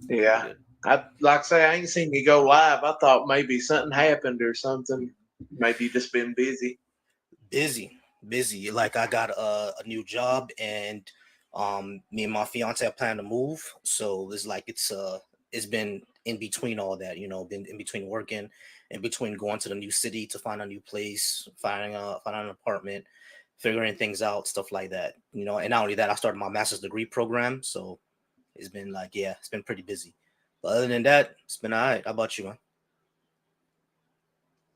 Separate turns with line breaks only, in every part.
Yeah. I like I say I ain't seen you go live. I thought maybe something happened or something. Maybe you just been busy.
Busy, busy. Like I got a new job, and me and my fiance are planning to move. So it's like it's been in between all that, been in between working, in between going to the new city to find a new place, finding an apartment, figuring things out, stuff like that. And not only that, I started my master's degree program, so it's been like, yeah, it's been pretty busy. But other than that, it's been all right. How about you, man?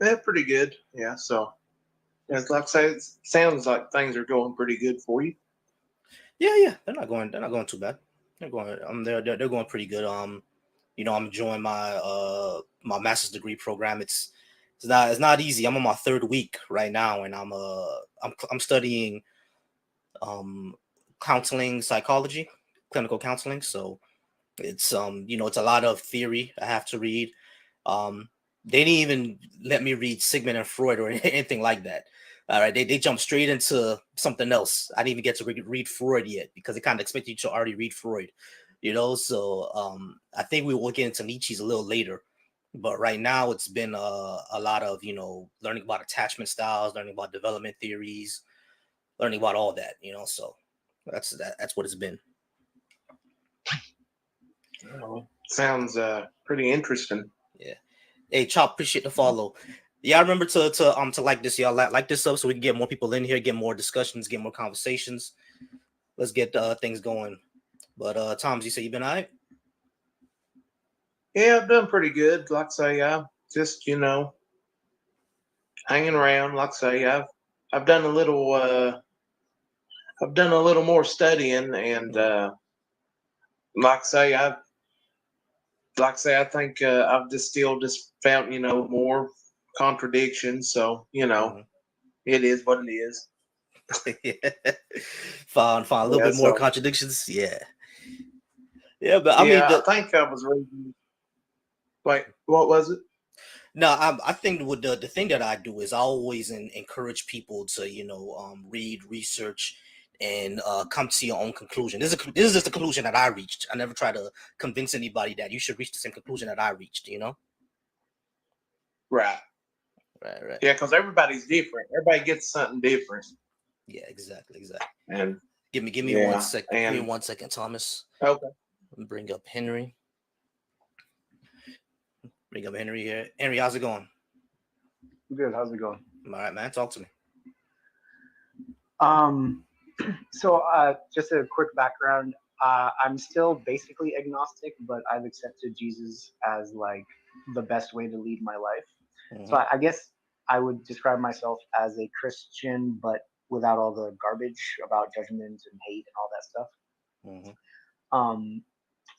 Yeah, pretty good. Yeah. So it's like I say, it sounds like things are going pretty good for you.
Yeah, yeah, they're not going too bad. They're going pretty good. I'm enjoying my master's degree program. It's not easy. I'm on my third week right now, and I'm studying um counseling psychology, clinical counseling. So it's a lot of theory I have to read. Um, they didn't even let me read Sigmund and Freud or anything like that. All right, they jumped straight into something else. I didn't even get to read Freud yet because they kind of expect you to already read Freud. So I think we will get into Nietzsche's a little later. But right now, it's been a lot of learning about attachment styles, learning about development theories, learning about all that. So that's what it's been.
Sounds pretty interesting.
Yeah. Hey, Chop, appreciate the follow. Yeah, remember to like this, y'all. Like this up so we can get more people in here, get more discussions, get more conversations. Let's get things going. But Tom, you say you been all right?
Yeah, I've done pretty good. Like I say, I just hanging around. Like I say, I've done a little. I've done a little more studying, and
Mm-hmm.
like I say, I think I've just still just found more contradictions. So
Mm-hmm.
it is what it is.
Found a little
Yeah.
bit more
So
contradictions. Yeah, yeah, but I mean,
yeah, I think I was reading. Wait, what was it?
no, I think with the thing that I do is I always encourage people to read, research, and come to your own conclusion. This is just the conclusion that I reached. I never try to convince anybody that you should reach the same conclusion that I reached.
Right.
Right, right.
Yeah, because everybody's different. Everybody gets something different,
Yeah, exactly, exactly.
and
Give me one
yeah,
second. Give me
and
1 second, Thomas.
okay.
Bring up Henry. Bring up Henry here. Henry, how's it going?
Good. How's it going?
All right, man. Talk to me.
Um, just a quick background. I'm still basically agnostic, but I've accepted Jesus as like the best way to lead my life. So
Hmm.
I guess I would describe myself as a Christian, but without all the garbage about judgment and hate and all that stuff.
Hmm.
Um,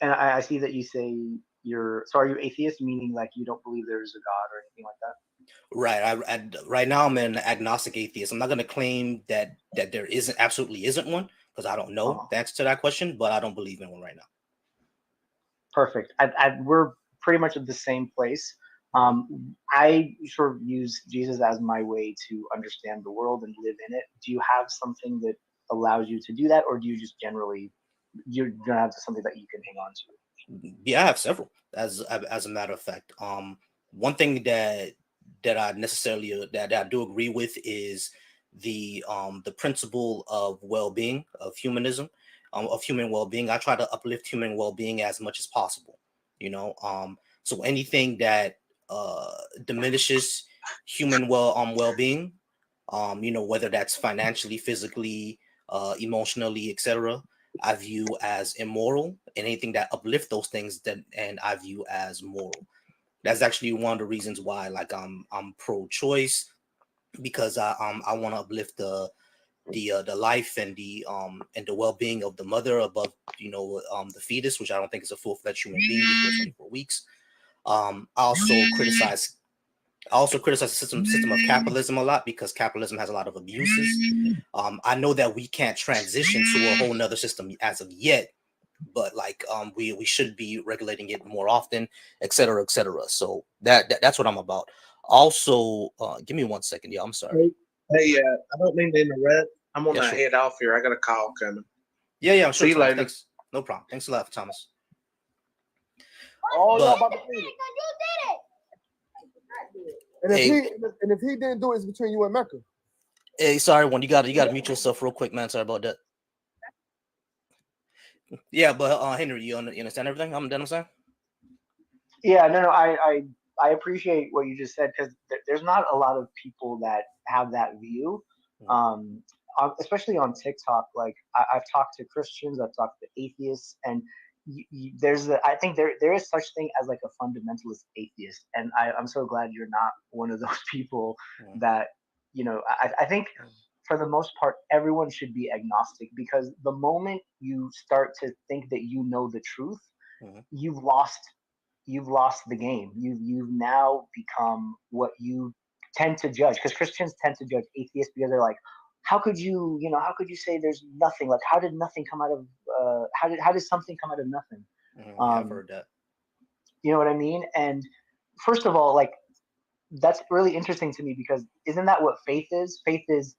and I see that you say so are you atheist, meaning like you don't believe there's a God or anything like that?
Right. Right now I'm an agnostic atheist. I'm not going to claim that there isn't absolutely isn't one because I don't know
Uh-huh.
the answer to that question, but I don't believe in one right now.
Perfect. We're pretty much at the same place. I sort of use Jesus as my way to understand the world and live in it. Do you have something that allows you to do that, or do you just generally you don't have something that you can hang on to?
Yeah, I have several. As a matter of fact, one thing that I necessarily that I do agree with is the principle of well-being, of humanism, of human well-being. I try to uplift human well-being as much as possible. So anything that diminishes human well-being, whether that's financially, physically, emotionally, etc. I view as immoral, and anything that uplift those things that and I view as moral. That's actually one of the reasons why like I'm pro-choice because I want to uplift the life and the well-being of the mother above the fetus, which I don't think is a full-fledged human being before 24 weeks. I also criticize the system of capitalism a lot because capitalism has a lot of abuses. I know that we can't transition to a whole nother system as of yet, but like we should be regulating it more often, et cetera, et cetera. So that's what I'm about. Also, give me 1 second. Yeah, I'm sorry.
Hey, hey, I don't mean to interrupt. I'm
Yeah,
gonna
sure.
head off here. I got a call coming.
Yeah, yeah, I'm sure,
See you
Thomas.
later.
Thanks. No problem. Thanks a lot, Thomas.
All
But-
y'all about to clean it. And if
Hey.
he didn't do it, it's between you and Mecca.
Hey, sorry, one, you got to mute yourself real quick, man. Sorry about that. Yeah, but Henry, you understand everything? I'm saying.
Yeah, no, I appreciate what you just said because there's not a lot of people that have that view, especially on TikTok. Like I've talked to Christians, I've talked to atheists, and I think there is such thing as like a fundamentalist atheist, and I'm so glad you're not one of those people that I think for the most part everyone should be agnostic because the moment you start to think that you know the truth, you've lost the game. You've now become what you tend to judge because Christians tend to judge atheists because they're like, how could you say there's nothing? Like, how did nothing come out of how did something come out of nothing?
Yeah, I've heard that.
You know what I mean? And first of all, like that's really interesting to me because isn't that what faith is? Faith is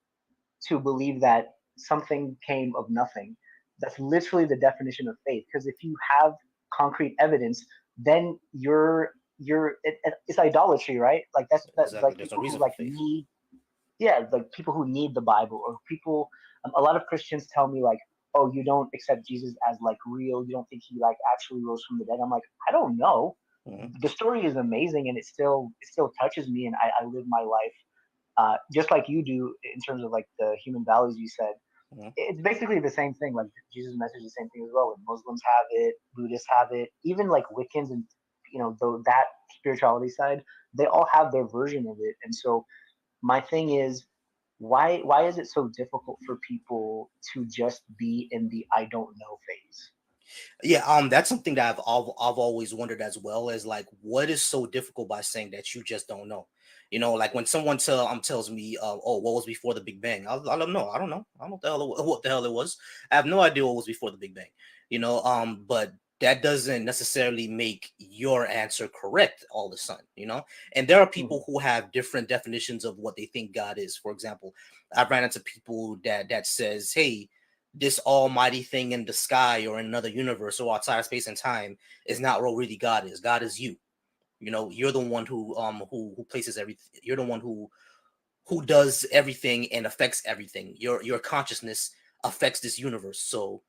to believe that something came of nothing. That's literally the definition of faith. Because if you have concrete evidence, then it's idolatry, right? Like that's
Exactly.
like
There's no
people
reason
who
for
like
faith.
need, yeah, like people who need the Bible or people. A lot of Christians tell me like, oh, you don't accept Jesus as like real. You don't think he like actually rose from the dead. I'm like, I don't know. The story is amazing and it still touches me and I live my life just like you do in terms of like the human values you said. It's basically the same thing. Like Jesus' message is the same thing as well. Like Muslims have it, Buddhists have it, even like Wiccans and that spirituality side, they all have their version of it. And so my thing is, why is it so difficult for people to just be in the I don't know phase?
Yeah, that's something that I've always wondered as well, as like what is so difficult by saying that you just don't know. Like when someone tells me, oh, what was before the Big Bang? I don't know. I don't know. I don't know what the hell it was. I have no idea what was before the Big Bang. But that doesn't necessarily make your answer correct all of a sudden, And there are people who have different definitions of what they think God is. For example, I've ran into people that says, hey, this almighty thing in the sky or in another universe or outside of space and time is not what really God is. God is you. You're the one who places everything. You're the one who does everything and affects everything. Your consciousness affects this universe. So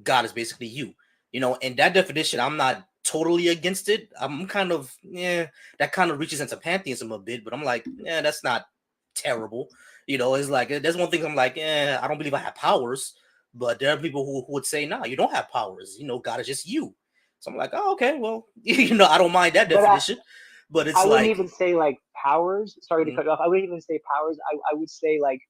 God is basically you. And that definition, I'm not totally against it. I'm kind of, that kind of reaches into pantheism a bit, but I'm like, that's not terrible. It's like, there's one thing I'm like, I don't believe I have powers, but there are people who would say, no, you don't have powers. God is just you. So I'm like, oh, okay, well, I don't mind that definition, but it's
I wouldn't
like,
even say like powers. Sorry to cut you off. I wouldn't even say powers. I would say like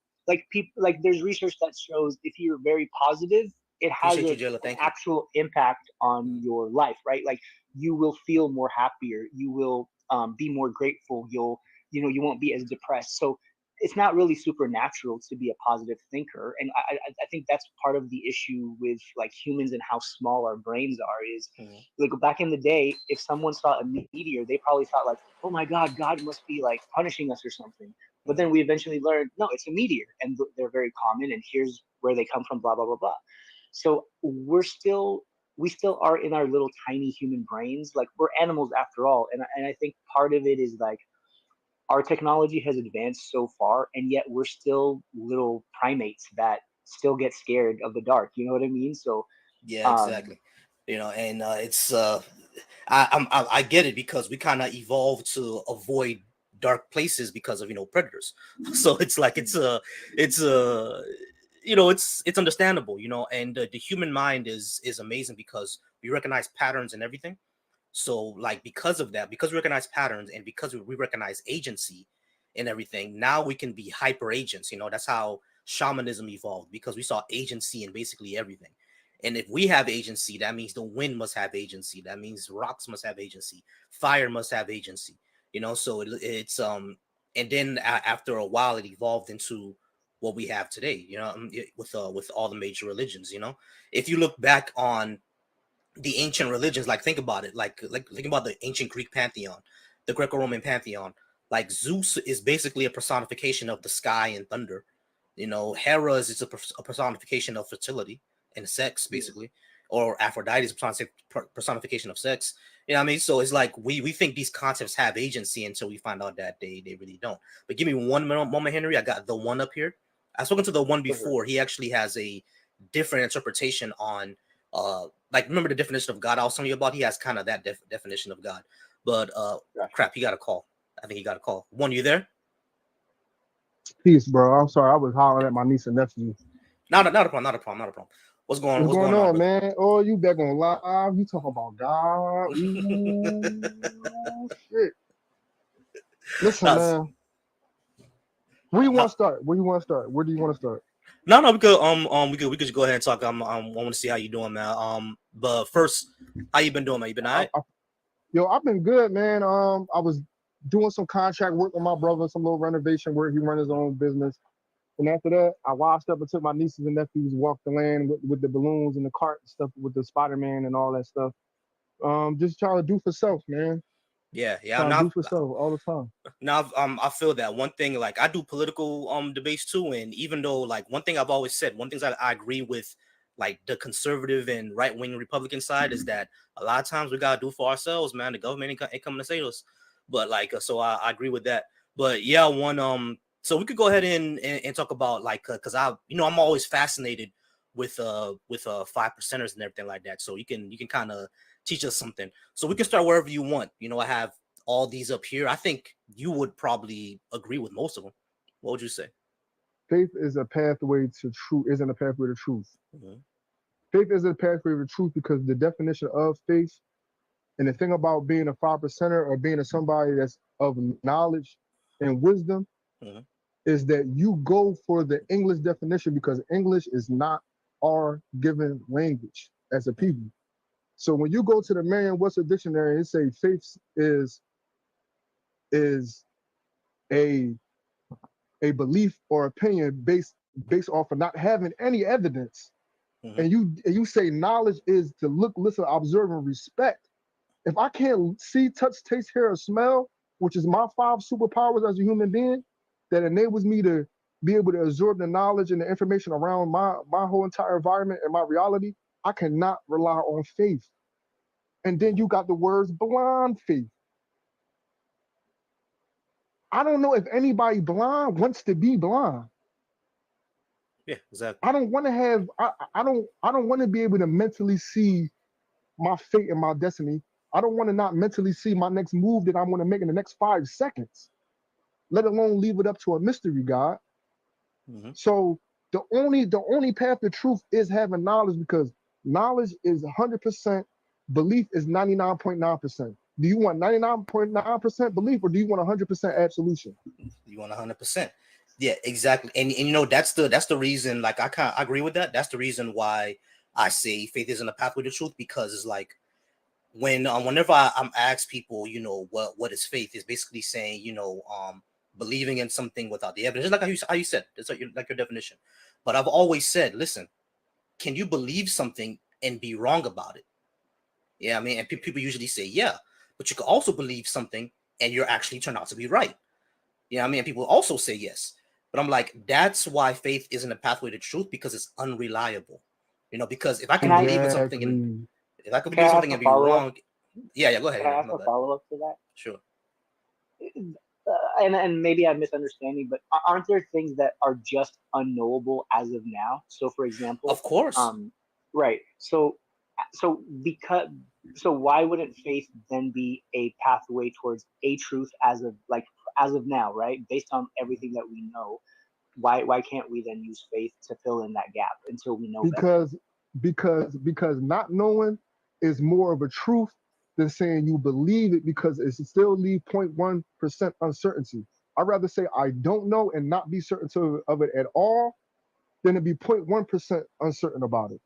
people, like there's research that shows if you're very positive, it has
appreciate you, Jayla.
an
Thank you.
actual impact on your life, right? Like you will feel more happier. You will be more grateful. You won't be as depressed. So it's not really supernatural to be a positive thinker. And I think that's part of the issue with like humans and how small our brains are is like back in the day, if someone saw a meteor, they probably thought like, oh my God, God must be like punishing us or something. But then we eventually learned, no, it's a meteor and they're very common and here's where they come from, blah, blah, blah, blah. So we still are in our little tiny human brains. Like we're animals after all. And I think part of it is like, our technology has advanced so far, and yet we're still little primates that still get scared of the dark. You know what I mean? So
yeah, exactly. And it's I get it because we kind of evolved to avoid dark places because of predators. So it's like it's understandable, and the human mind is amazing because we recognize patterns and everything. So like because of that, because we recognize patterns and because we recognize agency and everything, now we can be hyper agents. That's how shamanism evolved, because we saw agency in basically everything. And if we have agency, that means the wind must have agency. That means rocks must have agency. Fire must have agency. So it's and then after a while, it evolved into what we have today. With all the major religions. If you look back on the ancient religions, like think about it, like think about the ancient Greek pantheon, the Greco-Roman pantheon. Like Zeus is basically a personification of the sky and thunder. Hera is a personification of fertility and sex, basically. or Aphrodite is personification of sex. You know what I mean? So it's like we think these concepts have agency until we find out that they really don't. But give me one moment, Henry. I got the one up here. I've spoken to the one before. He actually has a different interpretation on like, remember the definition of God I was telling you about? He has kind of that definition of God. But crap, he got a call. I think he got a call. One, you there?
Peace, bro. I'm sorry. I was hollering at my niece and nephew.
Not a problem. What's going
on,
brother?
man? Oh, you back on live? You talking about God? Ooh, shit. Listen, man. Where you want to start? Where do you want to start?
No, we could just go ahead and talk. I want to see how you doing, man. But first, how you been doing, man? You been all right?
Yo, I've been good, man. I was doing some contract work with my brother, some little renovation work. He run his own business. And after that, I washed up and took my nieces and nephews, walked the land with the balloons and the cart and stuff, with the Spider-Man and all that stuff. Just trying to do for self, man.
Yeah.
Do for self all the time.
Now, I feel that one thing, like I do political debates too, and even though like one thing I've always said, one thing I agree with, like the conservative and right-wing Republican side, is that a lot of times we gotta do for ourselves, man. The government ain't coming to save us. But like, so I agree with that. But yeah, so we could go ahead and talk about like, cause I'm always fascinated with 5%ers and everything like that. So you can kind of teach us something. So we can start wherever you want. I have all these up here. I think you would probably agree with most of them. What would you say?
Faith is a pathway to truth. Isn't a pathway to truth.
Mm-hmm.
Faith is a pathway to truth because the definition of faith, and the thing about being a 5%er or being somebody that's of knowledge and wisdom, mm-hmm. is that you go for the English definition because English is not our given language as a people. So when you go to the Merriam-Webster dictionary and say faith is a belief or opinion based off of not having any evidence, mm-hmm. and you say knowledge is to look, listen, observe, and respect. If I can't see, touch, taste, hear, or smell, which is my 5 superpowers as a human being, that enables me to be able to absorb the knowledge and the information around my whole entire environment and my reality, I cannot rely on faith. And then you got the words blind faith. I don't know if anybody blind wants to be blind.
Yeah, exactly.
I don't want to have, I don't want to be able to mentally see my fate and my destiny. I don't want to not mentally see my next move that I'm going to make in the next 5 seconds, let alone leave it up to a mystery God. Mm-hmm. So the only path to truth is having knowledge, because knowledge is 100%, belief is 99.9%. Do you want 99.9% belief, or do you want 100% absolution?
You want 100%. Yeah, exactly. And that's the reason, like I agree with that. That's the reason why I say faith isn't a pathway to truth, because it's like whenever I'm asked people, what is faith, is basically saying, believing in something without the evidence. Just like how you said, it's like your definition. But I've always said, listen, can you believe something and be wrong about it? Yeah, I mean, and people usually say, yeah, but you can also believe something and you're actually turn out to be right. Yeah, I mean, and people also say yes. But I'm like, that's why faith isn't a pathway to truth, because it's unreliable. Because if I can believe in something and if I could believe something and be wrong, yeah, go ahead.
Can I ask a follow-up to that?
Sure.
And maybe I'm misunderstanding, but aren't there things that are just unknowable as of now? So, for example,
of course,
right. So why wouldn't faith then be a pathway towards a truth as of now, right? Based on everything that we know, why can't we then use faith to fill in that gap until we know better?
Because not knowing is more of a truth than saying you believe it, because it still leave 0.1% uncertainty. I'd rather say I don't know and not be certain of it at all than to be 0.1% uncertain about it.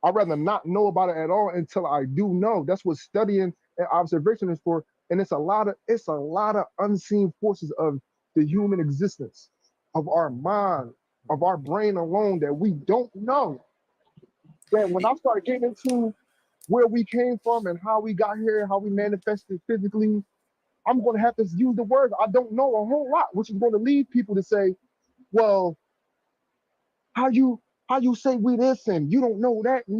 I'd rather not know about it at all until I do know. That's what studying and observation is for. And it's a lot of unseen forces of the human existence, of our mind, of our brain alone, that we don't know. That when I started getting into where we came from and how we got here, how we manifested physically, I'm going to have to use the words I don't know a whole lot, which is going to lead people to say, well, how you say we this and you don't know that, and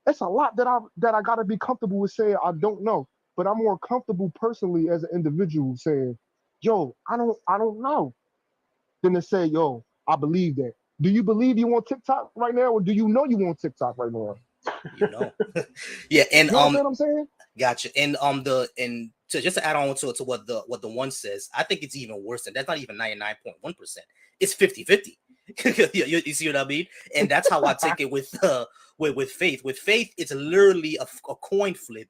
It's a lot that I gotta be comfortable with saying I don't know. But I'm more comfortable personally as an individual saying, yo, I don't know, than to say, yo, I believe that. Do you believe you on TikTok right now, or do you know you on TikTok right now?
You know. Yeah, and
You understand what I'm saying?
gotcha. And to just to add on to what the one says, I think it's even worse than that's not even 99.1%. It's 50-50. You see what I mean? And that's how I take it with faith. With faith, it's literally a coin flip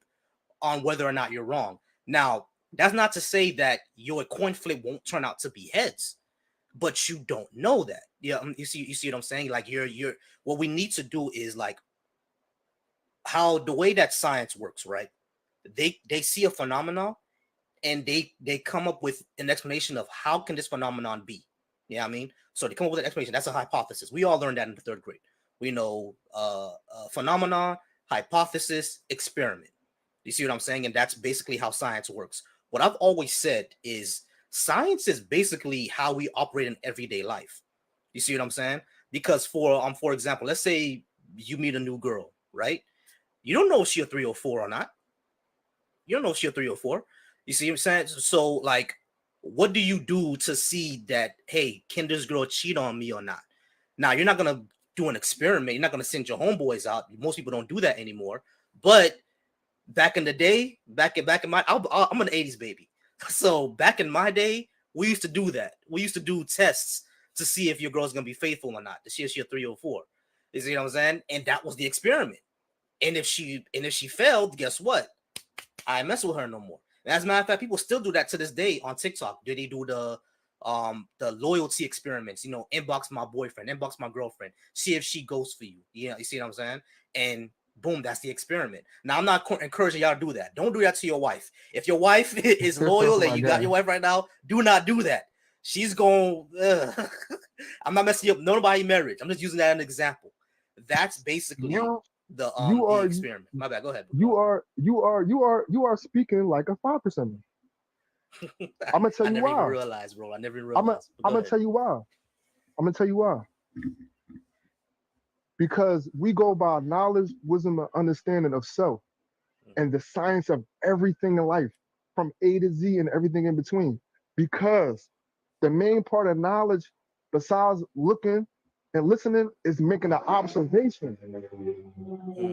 on whether or not you're wrong. Now, that's not to say that your coin flip won't turn out to be heads, but you don't know that. Yeah, you see what I'm saying? Like you're what we need to do is like how the way that science works, right? They see a phenomenon and they come up with an explanation of how can this phenomenon be. Yeah, I mean, so they come up with an explanation. That's a hypothesis. We all learned that in the 3rd grade. We know phenomenon, hypothesis, experiment. You see what I'm saying? And that's basically how science works. What I've always said is science is basically how we operate in everyday life. You see what I'm saying? Because for example, let's say you meet a new girl, right? You don't know if she's a 304 or not. You don't know if she's a 304. You see what I'm saying? So, like, what do you do to see that, hey, can this girl cheat on me or not? Now, you're not going to do an experiment. You're not going to send your homeboys out. Most people don't do that anymore. But back in the day, back in my, I'm an 80s baby. So back in my day, we used to do that. We used to do tests to see if your girl's going to be faithful or not. To see if she's a 304. You see what I'm saying? And that was the experiment. And if she failed, guess what? I mess with her no more. And as a matter of fact, people still do that to this day on TikTok. Do they do the loyalty experiments? You know, inbox my boyfriend, inbox my girlfriend, see if she goes for you. Yeah, you see what I'm saying? And boom, that's the experiment. Now, I'm not encouraging y'all to do that. Don't do that to your wife. If your wife is loyal and you got your wife right now, do not do that. She's going. I'm not messing up nobody's marriage. I'm just using that as an example. That's basically the experiment. My bad. Go ahead.
You are speaking like a 5%. I'm gonna tell you why.
I never realized, bro. I never realized.
I'm gonna tell you why. I'm gonna tell you why. Because we go by knowledge, wisdom, and understanding of self, and the science of everything in life, from A to Z and everything in between. Because the main part of knowledge, besides looking and listening, is making an observation.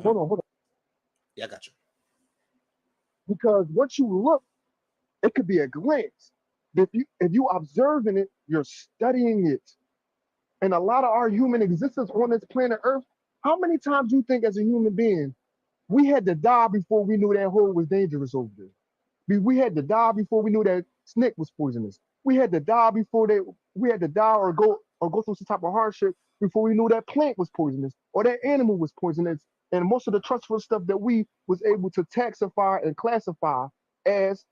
Hold on.
Yeah, I got you.
Because once you look, it could be a glance. If you observing it, you're studying it. And a lot of our human existence on this planet Earth, how many times do you think as a human being, we had to die before we knew that hole was dangerous over there? We had to die before we knew that snake was poisonous. We had to die or go through some type of hardship before we knew that plant was poisonous or that animal was poisonous. And most of the treacherous stuff that we was able to taxify and classify as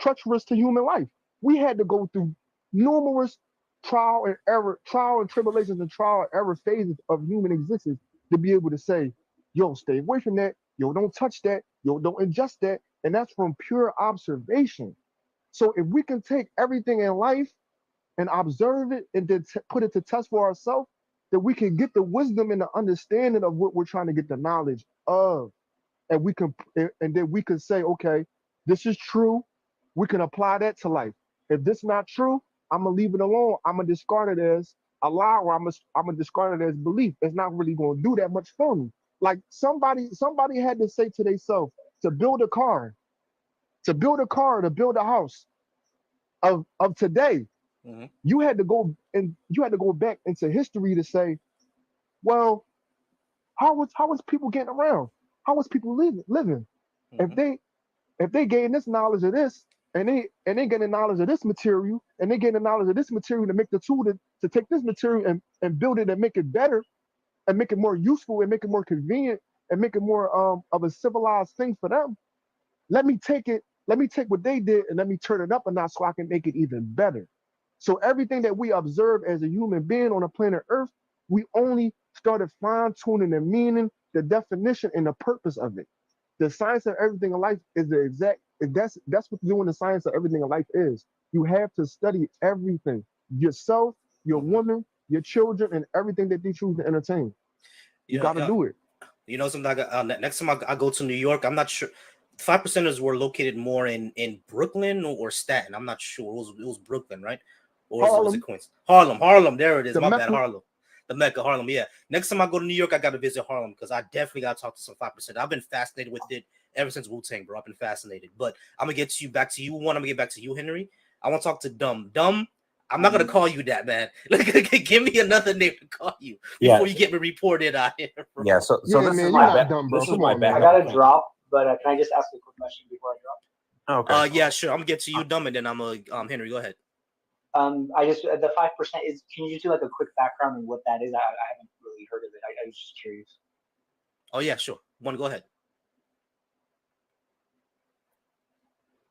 treacherous to human life. We had to go through numerous trial and tribulations and trial and error phases of human existence to be able to say, yo, stay away from that. Yo, don't touch that. Yo, don't ingest that. And that's from pure observation. So if we can take everything in life and observe it and then put it to test for ourselves, that we can get the wisdom and the understanding of what we're trying to get the knowledge of. And then we can say, okay, this is true. We can apply that to life. If this is not true, I'm gonna leave it alone. I'm gonna discard it as a lie, or I'm gonna discard it as belief. It's not really gonna do that much for me. Like somebody had to say to themselves, to build a car, to build a house of today, you had to go back into history to say, well, how was people getting around? How was people living? If they gain this knowledge of this, and they get the knowledge of this material, and they get the knowledge of this material to make the tool to take this material and build it and make it better, and make it more useful, and make it more convenient, and make it more of a civilized thing for them. Let me take what they did and let me turn it up a notch so I can make it even better. So everything that we observe as a human being on the planet Earth, we only started fine-tuning the meaning, the definition, and the purpose of it. The science of everything in life is that's what doing the science of everything in life is. You have to study everything. Yourself, your woman, your children, and everything that they choose to entertain. You gotta do it.
You know, something next time I go to New York, I'm not sure. 5%ers were located more in Brooklyn or Staten. I'm not sure. It was Brooklyn, right? Or was it
Harlem,
Queens? Harlem. There it is.
the
My bad.
Mecca.
Harlem. The Mecca, Harlem. Yeah. Next time I go to New York, I got to visit Harlem because I definitely got to talk to some 5%. I've been fascinated with it ever since Wu-Tang, bro. I've been fascinated. But I'm gonna get you back to you. One, I'm gonna get back to you, Henry. I want to talk to Dumb. Dumb. I'm not gonna call you that, man. Give me another name to call you
Yeah.
before you get me reported out here, bro.
Yeah, so
Yeah,
this
man,
is
you're
my
not dumb, bro.
this is
Come
my
on, man.
I
backup
gotta
plan.
drop, but can I just ask a quick question before I drop?
Okay.
Yeah, sure. I'm gonna get to you, Dumb, and then I'm gonna Henry. Go ahead.
I just the 5% is. Can you just do like a quick background on what that is? I haven't really heard of it. I was just curious.
Oh yeah, sure. One, go ahead.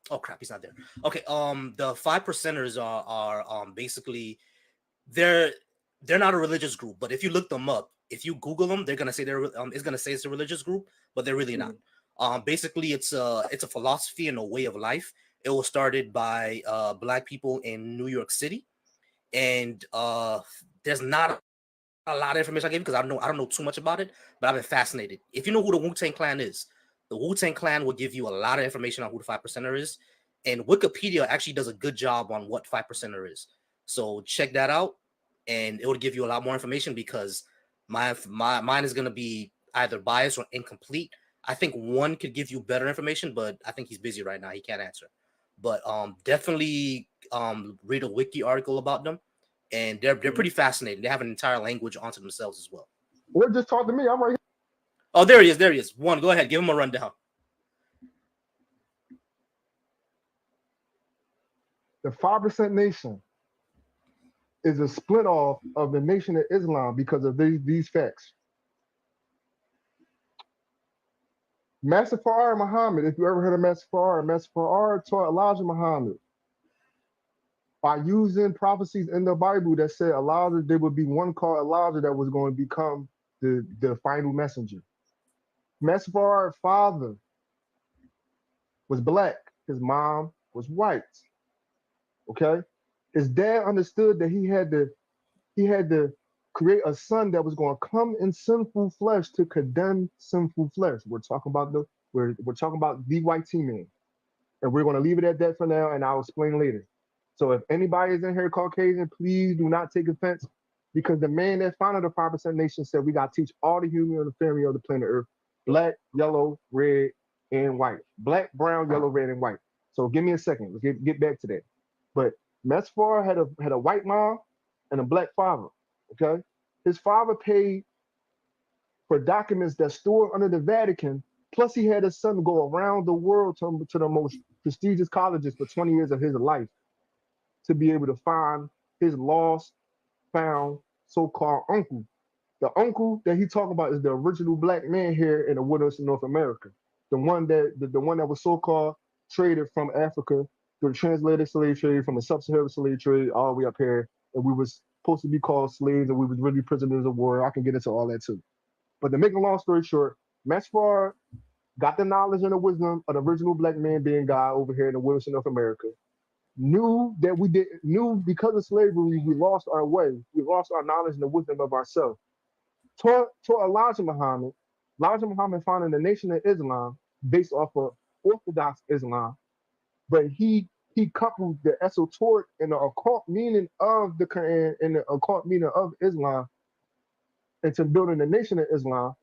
Oh crap, he's not there. Okay. The 5%ers are basically they're not a religious group, but if you look them up, if you Google them, they're gonna say it's gonna say it's a religious group, but they're really not. Basically, it's a philosophy and a way of life. It was started by Black people in New York City, and there's not a lot of information I gave you because I don't know too much about it, but I've been fascinated. If you know who the Wu-Tang Clan is, the Wu-Tang Clan will give you a lot of information on who the 5%er is, and Wikipedia actually does a good job on what 5%er is. So check that out, and it will give you a lot more information because mine is gonna be either biased or incomplete. I think one could give you better information, but I think he's busy right now. He can't answer. But definitely read a wiki article about them, and they're pretty fascinating. They have an entire language onto themselves as well.
Or just talk to me. I'm right here.
Oh, there he is. There he is. One, go ahead. Give him a rundown.
The 5% Nation is a split off of the Nation of Islam because of these facts. Master Fard Muhammad, if you ever heard of Master Fard taught Elijah Muhammad by using prophecies in the Bible that said Elijah, there would be one called Elijah that was going to become the final messenger. Master Fard's father was black. His mom was white. Okay? His dad understood that he had to create a son that was going to come in sinful flesh to condemn sinful flesh. We're talking about the white T-man. And we're going to leave it at that for now, and I'll explain later. So if anybody is in here Caucasian, please do not take offense, because the man that founded the 5% Nation said we got to teach all the human and the family of the planet Earth, black, yellow, red, and white. Black, brown, yellow, red, and white. So give me a second. Let's get back to that. But Mesfar had a white mom and a black father. Okay, his father paid for documents that stored under the Vatican. Plus, he had his son go around the world to the most prestigious colleges for 20 years of his life to be able to find his lost, found so-called uncle. The uncle that he talking about is the original black man here in the wilderness of North America. The one that was so-called traded from Africa through the translated slave trade, from the sub-Saharan slave trade all the way up here, and we was supposed to be called slaves, and we was really prisoners of war. I can get into all that too. But to make a long story short, Mesfar got the knowledge and the wisdom of the original black man being God over here in the wilderness of North America. Knew because of slavery, we lost our way. We lost our knowledge and the wisdom of ourselves. Taught Elijah Muhammad. Elijah Muhammad founded the Nation of Islam based off of Orthodox Islam, but he coupled the esoteric and the occult meaning of the Quran and the occult meaning of Islam into building the Nation of Islam,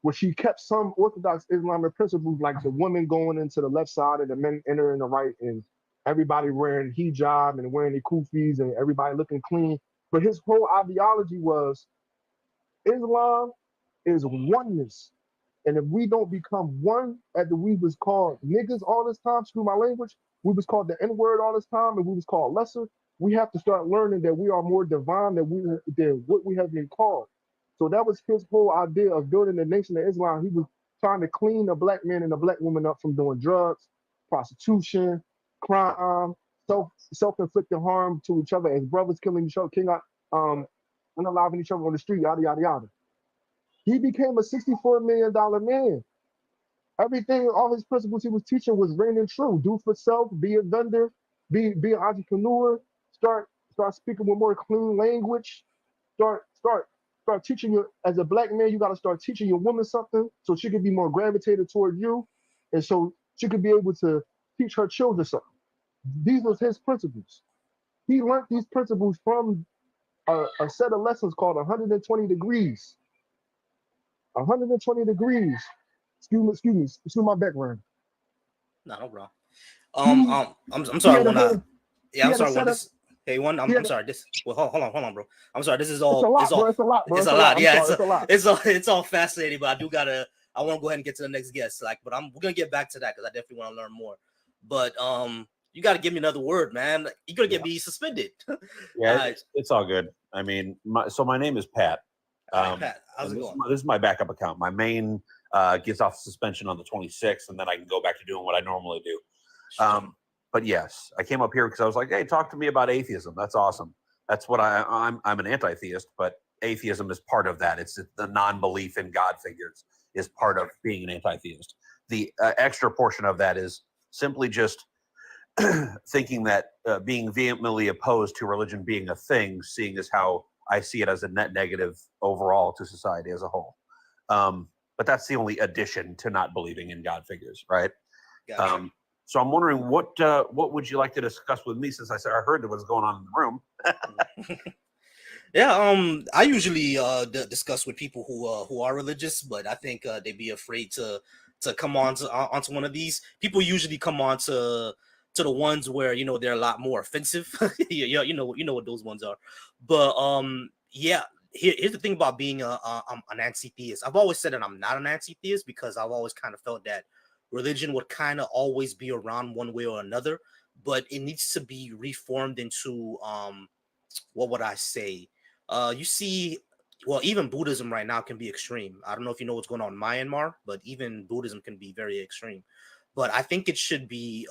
where she kept some Orthodox Islamic principles like the women going into the left side and the men entering the right, and everybody wearing hijab and wearing their kufis and everybody looking clean. But his whole ideology was Islam is oneness. And if we don't become one, after we was called niggas all this time, screw my language, we was called the N-word all this time, and we was called lesser, we have to start learning that we are more divine than what we have been called. So that was his whole idea of building the Nation of Islam. He was trying to clean the black man and the black woman up from doing drugs, prostitution, crime, self-inflicted harm to each other as brothers, killing each other, unaliving each other on the street, yada, yada, yada. He became a $64 million man. Everything, all his principles he was teaching was reigning true. Do for self, be a vendor, be an entrepreneur, start speaking with more clean language, start start teaching your, as a black man, you got to start teaching your woman something so she can be more gravitated toward you, and so she could be able to teach her children something. These was his principles. He learned these principles from a set of lessons called 120 degrees. 120 degrees. Excuse my background.
No problem.
He-
I'm sorry
had a
when
whole-
yeah, I'm
had a
sorry when
setup-
this. Hey, one,
he
I'm
had a-
sorry. This. Well, hold on, bro. I'm sorry. This is
It's a
all.
lot,
It's all.
bro. It's a lot, bro.
It's a lot.
I'm
Yeah,
sorry, it's a lot.
it's all fascinating, but I do gotta. I want to go ahead and get to the next guest. Like, but we're gonna get back to that because I definitely want to learn more. But you got to give me another word, man. You're gonna get me suspended.
Yeah, it's all good. I mean, my name is Pat.
All right, Pat, how's it going?
This is my backup account. My main gets off suspension on the 26th, and then I can go back to doing what I normally do. But yes, I came up here because I was like, hey, talk to me about atheism. That's awesome. That's what I'm an anti-theist, but atheism is part of that. It's the non-belief in God figures is part of being an anti-theist. The extra portion of that is simply just thinking that being vehemently opposed to religion being a thing, seeing as how I see it as a net negative overall to society as a whole. But that's the only addition to not believing in God figures, right?
Gotcha.
So I'm wondering what would you like to discuss with me, since I heard what's going on in the room.
Yeah, I usually discuss with people who are religious, but I think they'd be afraid to come on onto one of these. People usually come on to the ones where they're a lot more offensive. you know what those ones are. But yeah, here's the thing about being an anti-theist. I've always said that I'm not an anti-theist because I've always kind of felt that religion would kind of always be around one way or another, but it needs to be reformed into what would I say? You see, well, even Buddhism right now can be extreme. I don't know if you know what's going on in Myanmar, but even Buddhism can be very extreme. But I think it should be,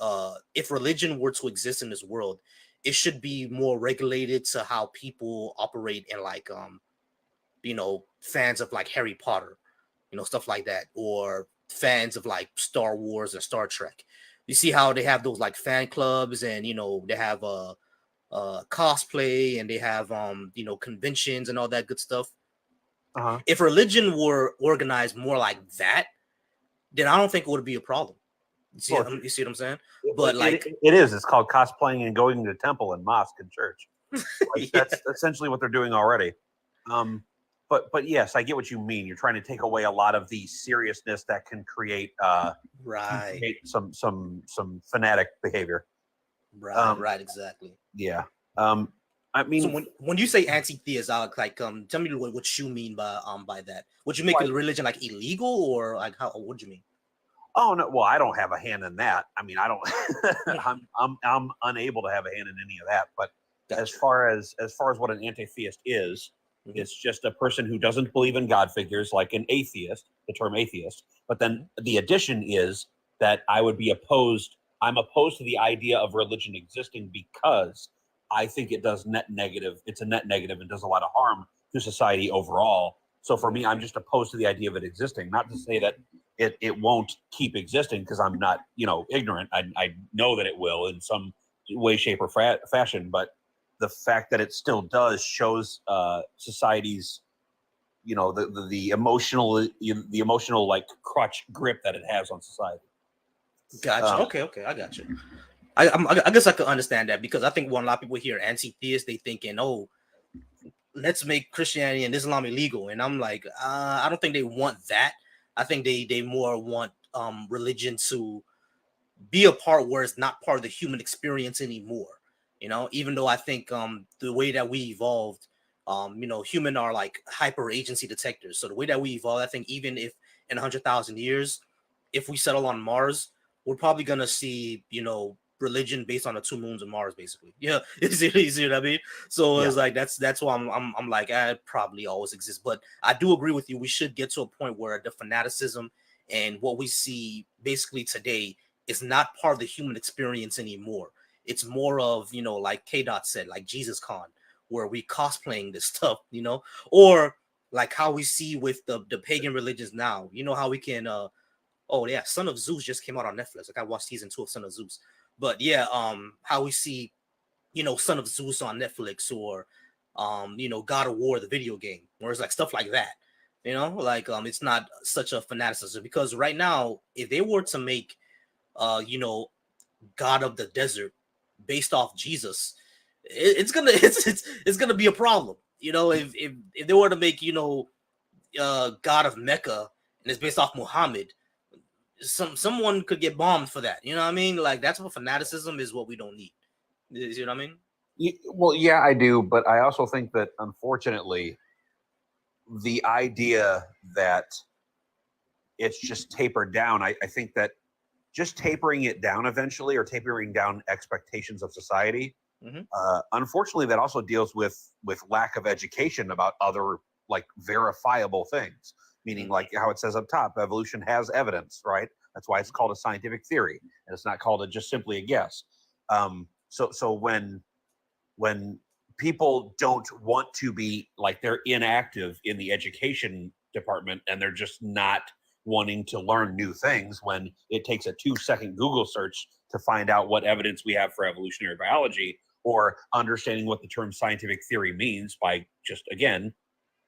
if religion were to exist in this world, it should be more regulated to how people operate in, like, fans of like Harry Potter, stuff like that, or fans of like Star Wars and Star Trek. You see how they have those like fan clubs, and they have cosplay, and they have conventions and all that good stuff. If religion were organized more like that, then I don't think it would be a problem. You see what I'm saying? But like
it is. It's called cosplaying and going to temple and mosque and church. Like,
yeah.
That's essentially what they're doing already. But yes, I get what you mean. You're trying to take away a lot of the seriousness that can create
right
some fanatic behavior.
right exactly.
Yeah. I mean,
so when you say anti-theist, Alex, like tell me what you mean by that. Would you make a religion like illegal, or like how? What do you mean?
oh no, well, I don't have a hand in that. I mean, I don't. I'm unable to have a hand in any of that. But as far as what an anti-theist is, it's just a person who doesn't believe in God figures, like an atheist. The term atheist. But then the addition is that I would be opposed. I'm opposed to the idea of religion existing because I think it does net negative. It's a net negative and does a lot of harm to society overall. So for me, I'm just opposed to the idea of it existing. Not to say that it won't keep existing, because I'm not, ignorant. I know that it will in some way, shape, or fashion. But the fact that it still does shows society's, the emotional like crutch grip that it has on society.
Gotcha. Okay, I got you. I guess I could understand that, because I think when a lot of people hear anti-theist, they thinking, oh, let's make Christianity and Islam illegal. And I'm like, I don't think they want that. I think they more want religion to be a part where it's not part of the human experience anymore. Even though I think the way that we evolved, human are like hyper agency detectors. So the way that we evolved, I think even if in 100,000 years, if we settle on Mars, we're probably gonna see, religion based on the two moons of Mars, basically. Yeah, you see what I mean? So it's like that's why I'm like, it probably always exists. But I do agree with you. We should get to a point where the fanaticism and what we see basically today is not part of the human experience anymore. It's more of, like K-Dot said, like Jesus Con, where we cosplaying this stuff, or like how we see with the pagan religions now. How we can oh yeah, Son of Zeus just came out on Netflix. Like I watched season 2 of Son of Zeus. But yeah, how we see, Son of Zeus on Netflix, or God of War, the video game, where it's like stuff like that. It's not such a fanaticism, because right now, if they were to make, God of the desert based off Jesus, it's gonna it's gonna be a problem. If they were to make God of Mecca and it's based off Muhammad, someone could get bombed for that. You know what I mean? Like, that's what fanaticism is. What we don't need. You see what I mean?
Well, yeah, I do, but I also think that, unfortunately, the idea that it's just tapered down, I think that just tapering it down eventually, or tapering down expectations of society, unfortunately, that also deals with lack of education about other, like, verifiable things. Meaning, like how it says up top, evolution has evidence, right? That's why it's called a scientific theory, and it's not called just simply a guess. So when people don't want to be, like, they're inactive in the education department, and they're just not wanting to learn new things, when it takes a 2-second Google search to find out what evidence we have for evolutionary biology, or understanding what the term scientific theory means by just, again,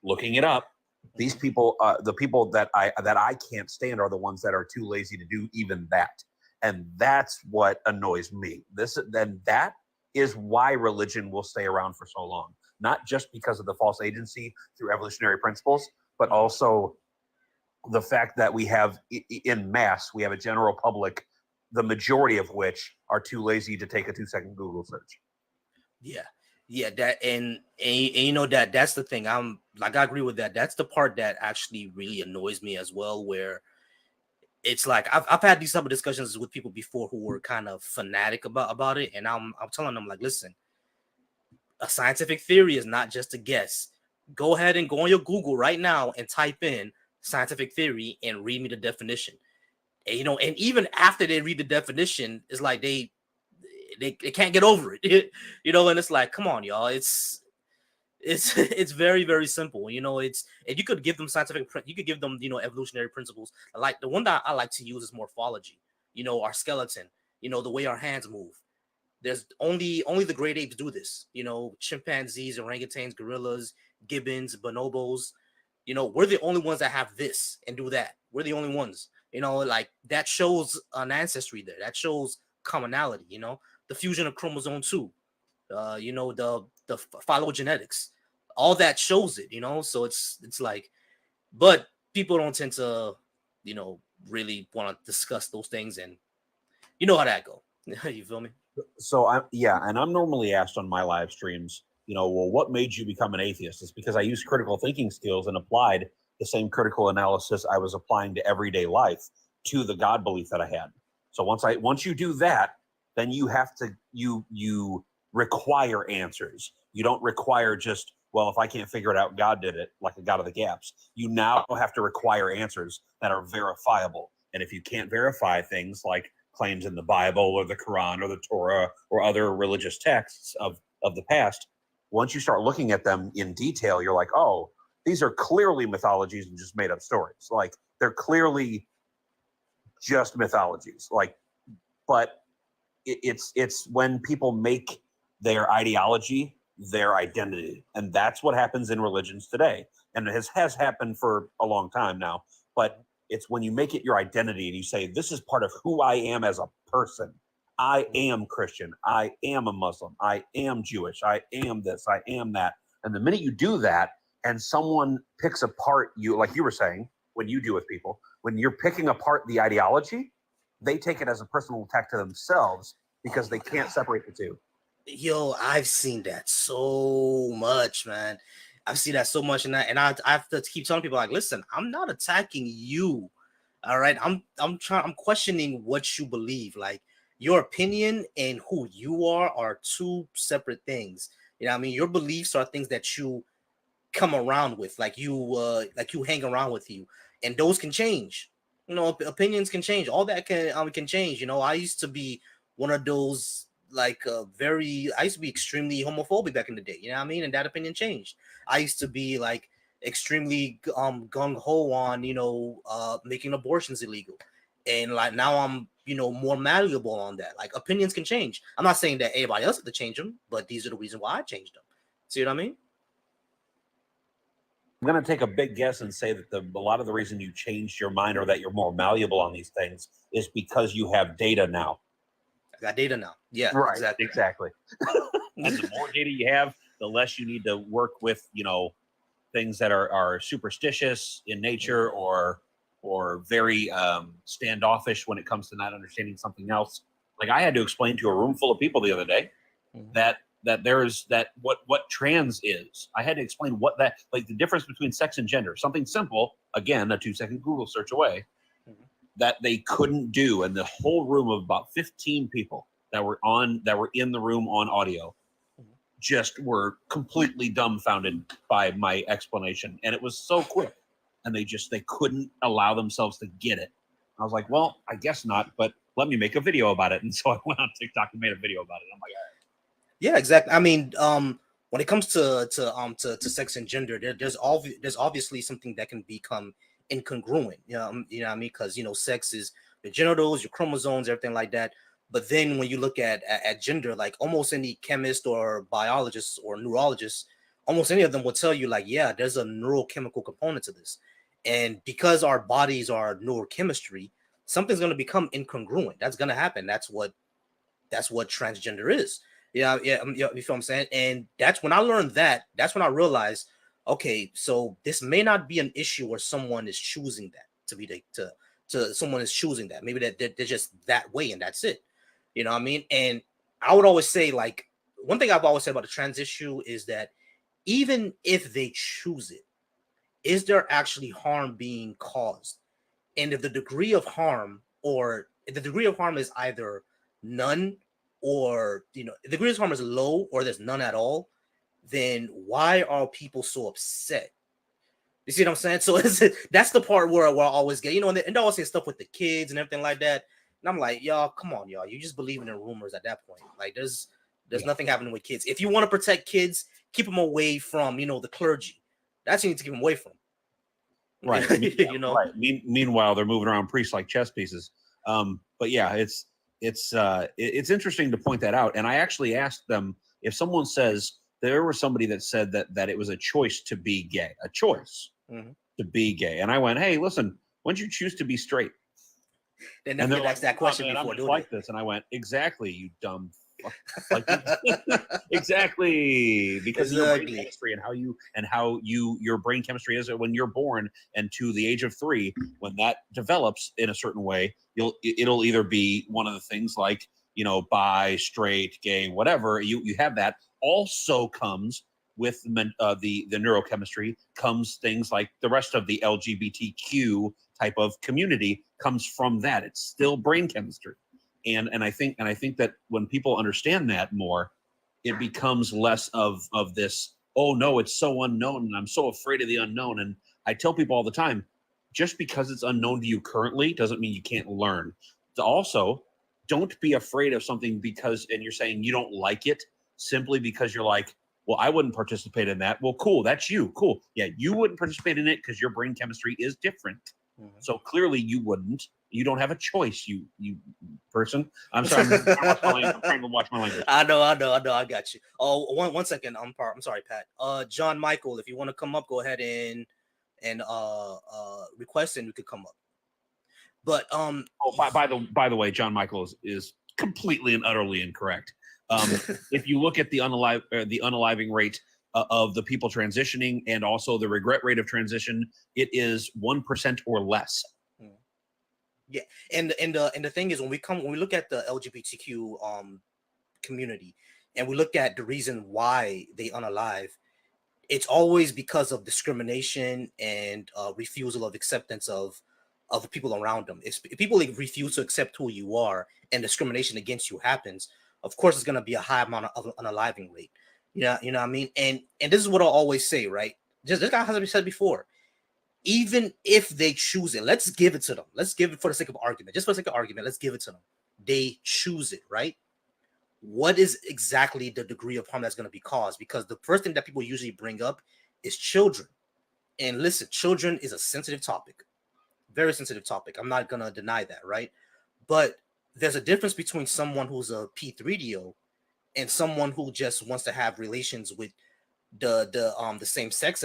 looking it up. These people, the people that I can't stand, are the ones that are too lazy to do even that, and that's what annoys me. That is why religion will stay around for so long, not just because of the false agency through evolutionary principles, but also the fact that we have, in mass, we have a general public, the majority of which are too lazy to take a 2-second Google search.
Yeah, that and that's the thing. I agree with that. That's the part that actually really annoys me as well, where it's like I've had these type of discussions with people before who were kind of fanatic about it, and I'm telling them, like, listen, a scientific theory is not just a guess. Go ahead and go on your Google right now and type in scientific theory and read me the definition. And, and even after they read the definition, it's like they can't get over it. And it's like, come on, y'all. It's very, very simple. And you could give them you could give them, evolutionary principles. Like, the one that I like to use is morphology, our skeleton, the way our hands move. There's only the great apes do this, chimpanzees, orangutans, gorillas, gibbons, bonobos. We're the only ones that have this and do that. We're the only ones, like, that shows an ancestry there. That shows commonality, the fusion of chromosome 2, the phylogenetics, all that shows it, so it's like, but people don't tend to, really want to discuss those things, and you know how that go. You feel me?
So and I'm normally asked on my live streams, well, what made you become an atheist? It's because I used critical thinking skills and applied the same critical analysis I was applying to everyday life to the God belief that I had. So once you do that, then you have to you require answers. You don't require just, well, if I can't figure it out, God did it, like a God of the gaps. You now have to require answers that are verifiable. And if you can't verify things like claims in the Bible or the Quran or the Torah or other religious texts of the past, once you start looking at them in detail, you're like, oh, these are clearly mythologies and just made up stories. Like, they're clearly just mythologies. Like, but it's when people make their ideology their identity, and that's what happens in religions today, and it has happened for a long time now. But it's when you make it your identity and you say, this is part of who I am as a person. I am Christian. I am a Muslim. I am Jewish. I am this. I am that. And the minute you do that, and someone picks apart you, like you were saying, when you do with people, when you're picking apart the ideology, they take it as a personal attack to themselves because they can't separate the two.
Yo, I've seen that so much, man. I've seen that so much, and I have to keep telling people, like, listen, I'm not attacking you. All right, I'm questioning what you believe. Like, your opinion and who you are two separate things. You know what I mean? Your beliefs are things that you come around with, like you hang around with you, and those can change. Opinions can change. All that can change. I used to be one of those, like, I used to be extremely homophobic back in the day. You know what I mean? And that opinion changed. I used to be, like, extremely gung-ho on making abortions illegal, and, like, now I'm more malleable on that. Like, opinions can change. I'm not saying that everybody else has to change them, but these are the reasons why I changed them. See what I mean?
I'm going to take a big guess and say that a lot of the reason you changed your mind or that you're more malleable on these things is because you have data now.
I got data now. Yeah,
Right.
exactly.
And the more data you have, the less you need to work with, things that are superstitious in nature or very standoffish when it comes to not understanding something else. Like I had to explain to a room full of people the other day that there's what trans is. I had to explain what that, like the difference between sex and gender, something simple, again, a 2-second Google search away, that they couldn't do. And the whole room of about 15 people that were in the room on audio just were completely dumbfounded by my explanation. And it was so quick. And they couldn't allow themselves to get it. I was like, well, I guess not, but let me make a video about it. And so I went on TikTok and made a video about it. I'm like, all right.
Yeah, exactly. I mean, when it comes to sex and gender, there's obviously something that can become incongruent. You know what I mean? Because sex is the genitals, your chromosomes, everything like that. But then when you look at gender, like almost any chemist or biologist or neurologist, almost any of them will tell you, like, yeah, there's a neurochemical component to this, and because our bodies are neurochemistry, something's going to become incongruent. That's going to happen. That's what transgender is. Yeah, you feel what I'm saying? And that's when I learned that. That's when I realized, okay, so this may not be an issue where someone is choosing that someone is choosing that. Maybe that they're just that way and that's it. You know what I mean? And I would always say, like, one thing I've always said about the trans issue is that even if they choose it, is there actually harm being caused? And if the degree of harm is either none, or the degree of harm is low, or there's none at all, then why are people so upset? You see what I'm saying? So that's the part where I always get, and they always say stuff with the kids and everything like that. And I'm like, y'all, come on, y'all. You just believing in rumors at that point. Like there's nothing happening with kids. If you want to protect kids, keep them away from, the clergy. That's what you need to keep them away from.
Right. Right. Meanwhile, they're moving around priests like chess pieces. But yeah, it's interesting to point that out. And I actually asked them, if someone says, there was somebody that said that it was a choice to be gay, a choice to be gay. And I went, hey, listen, when did you choose to be straight?
They never get asked that question before, do
like this. And I went, exactly, you dumb fuck. Like, exactly, because of your brain chemistry and how your brain chemistry is when you're born, and to the age of 3, when that develops in a certain way, it'll either be one of the things like, bi, straight, gay, whatever. You have that. Also comes with the neurochemistry comes things like the rest of the LGBTQ type of community comes from that. It's still brain chemistry. And I think that when people understand that more, it becomes less of this, oh no, it's so unknown and I'm so afraid of the unknown. And I tell people all the time, just because it's unknown to you currently doesn't mean you can't learn. Also, don't be afraid of something and you're saying you don't like it simply because you're like, well, I wouldn't participate in that. Well, cool, that's you. Cool. Yeah, you wouldn't participate in it because your brain chemistry is different. So clearly you wouldn't. You don't have a choice, you person. I'm sorry. I'm trying to watch my language.
I know. I got you. Oh, one second. I'm sorry, Pat. John Michael, if you want to come up, go ahead and request and you could come up. But
by the way, John Michael is completely and utterly incorrect. If you look at the unaliving rate of the people transitioning and also the regret rate of transition, it is 1% or less.
Yeah, and the thing is, when we look at the LGBTQ community and we look at the reason why they unalive, it's always because of discrimination and refusal of acceptance of the people around them. If people refuse to accept who you are and discrimination against you happens, of course, it's going to be a high amount of unaliving rate. You know what I mean? And this is what I'll always say, right? Just this guy has said before. Even if they choose it, let's give it to them. Let's give it for the sake of argument. Just for the sake of argument, let's give it to them. They choose it, right? What is exactly the degree of harm that's going to be caused? Because the first thing that people usually bring up is children. And listen, children is a sensitive topic. Very sensitive topic. I'm not going to deny that, right? But there's a difference between someone who's a P3DO and someone who just wants to have relations with the same sex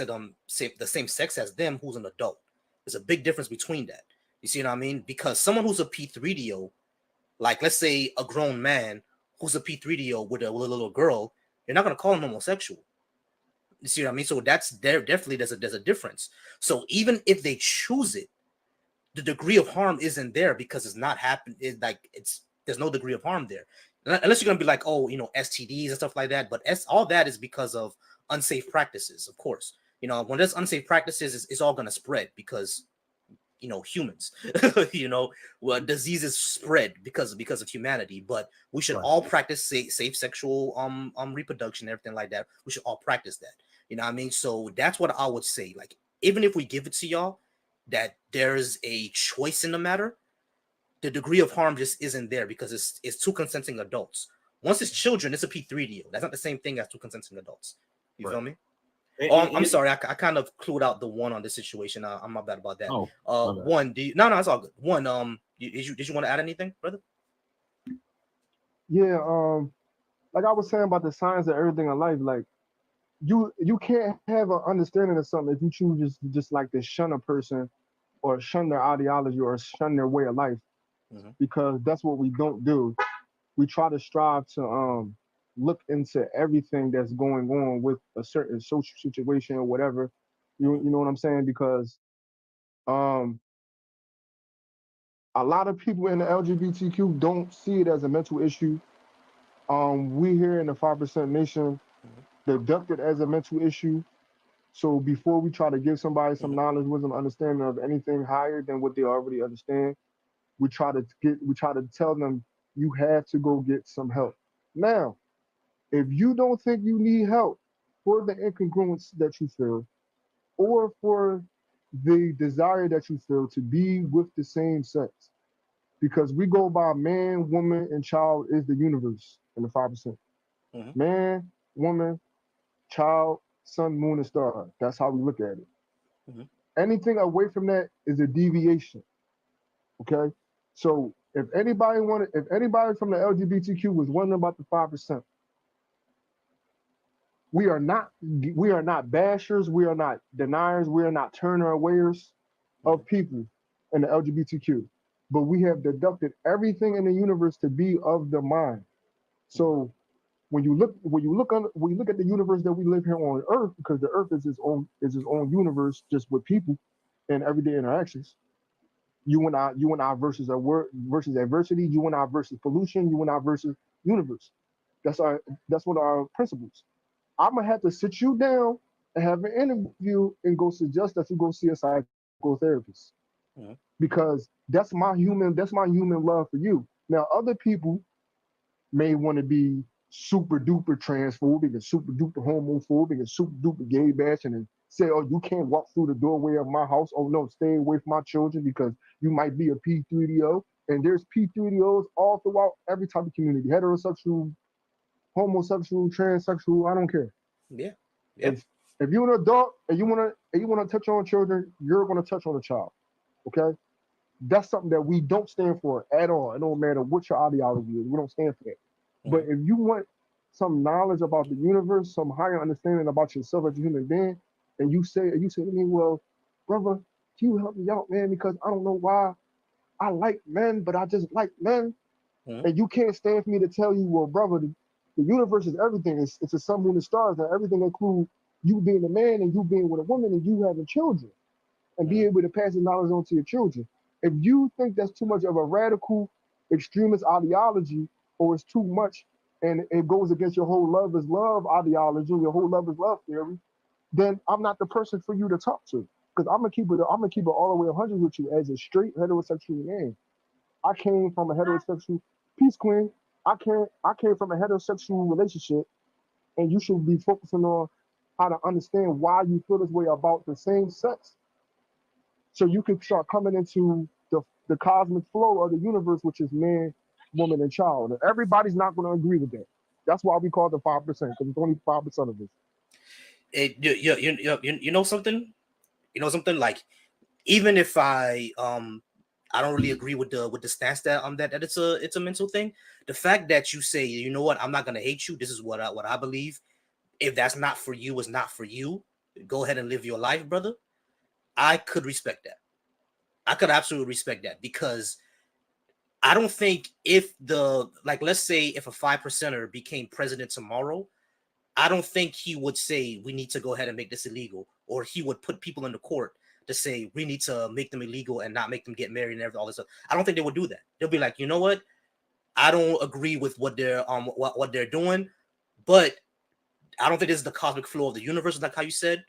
as them who's an adult. There's a big difference between that. You see what I mean? Because someone who's a P3DO, like let's say a grown man who's a P3DO with a little girl, you're not gonna call him homosexual. You see what I mean? So that's there. Definitely, there's a difference. So even if they choose it, the degree of harm isn't there because it's not happening. There's no degree of harm there, unless you're gonna be like, oh, STDs and stuff like that. But all that is because of unsafe practices, of course. When there's unsafe practices, it's all gonna spread because humans, well, diseases spread because of humanity. But we should all practice safe sexual reproduction, everything like that. We should all practice that. You know what I mean? So that's what I would say. Like, even if we give it to y'all that there's a choice in the matter, the degree of harm just isn't there because it's two consenting adults. Once it's children, it's a P3DO. That's not the same thing as two consenting adults. You feel me? I'm sorry, I kind of clued out the one on this situation. I'm not bad about that. One, no, it's all good. One, did you want to add anything, brother?
Yeah, like I was saying about the science of everything in life, like you can't have an understanding of something if you choose just like to shun a person or shun their ideology or shun their way of life, because that's what we don't do. We try to strive to look into everything that's going on with a certain social situation or whatever. You know what I'm saying? Because a lot of people in the LGBTQ don't see it as a mental issue. We here in the 5% Nation deduct it as a mental issue. So before we try to give somebody some knowledge, wisdom, understanding of anything higher than what they already understand, we try to tell them you have to go get some help. Now, if you don't think you need help for the incongruence that you feel, or for the desire that you feel to be with the same sex, because we go by man, woman, and child is the universe in the 5%. Man, woman, child, sun, moon, and star. That's how we look at it. Anything away from that is a deviation. Okay? So if anybody from the LGBTQ was wondering about the 5%, we are not bashers, we are not deniers, we are not turner awayers of people in the LGBTQ. But we have deducted everything in the universe to be of the mind. So when you look at the universe that we live here on Earth, because the Earth is its own universe, just with people and everyday interactions. You and I versus adversity. You and I versus pollution. You and I versus universe. That's one of our principles. I'm gonna have to sit you down and have an interview and go suggest that you go see a psychotherapist, because that's my human love for you. Now, other people may want to be super duper transphobic and super duper homophobic and super duper gay bashing and say, oh, you can't walk through the doorway of my house. Oh no, stay away from my children because you might be a P3DO. And there's P3DOs all throughout every type of community: heterosexual, homosexual, transsexual. I don't care.
Yeah.
If you're an adult and you wanna touch on children, you're gonna touch on a child. Okay? That's something that we don't stand for at all. It don't matter what your ideology is. We don't stand for that. But if you want some knowledge about the universe, some higher understanding about yourself as a human being, and you say to me, well, brother, can you help me out, man? Because I don't know why I like men, but I just like men. And you can't stand for me to tell you, well, brother, the universe is everything. It's the sun, moon, and stars, and everything includes you being a man and you being with a woman and you having children and being able to pass the knowledge on to your children. If you think that's too much of a radical extremist ideology, or it's too much and it goes against your whole love is love ideology, your whole love is love theory, then I'm not the person for you to talk to. Because I'm gonna keep it all the way 100 with you as a straight heterosexual man. I came from a heterosexual peace queen. I came from a heterosexual relationship, and you should be focusing on how to understand why you feel this way about the same sex, so you can start coming into the cosmic flow of the universe, which is man, woman, and child. And everybody's not going to agree with that. That's why we call it the 5%, because it's only 5% of this.
You know something? Like, even if I don't really agree with the stance that it's a mental thing. The fact that you say, you know what, I'm not gonna hate you. This is what I believe. if that's not for you, it's not for you. Go ahead and live your life, brother. I could respect that. I could absolutely respect that, because I don't think if let's say if a 5%er became president tomorrow, I don't think he would say we need to go ahead and make this illegal, or he would put people in the court to say we need to make them illegal and not make them get married and all this stuff. I don't think they would do that. They'll be like, you know what? I don't agree with what they're doing, but I don't think this is the cosmic flow of the universe, like how you said.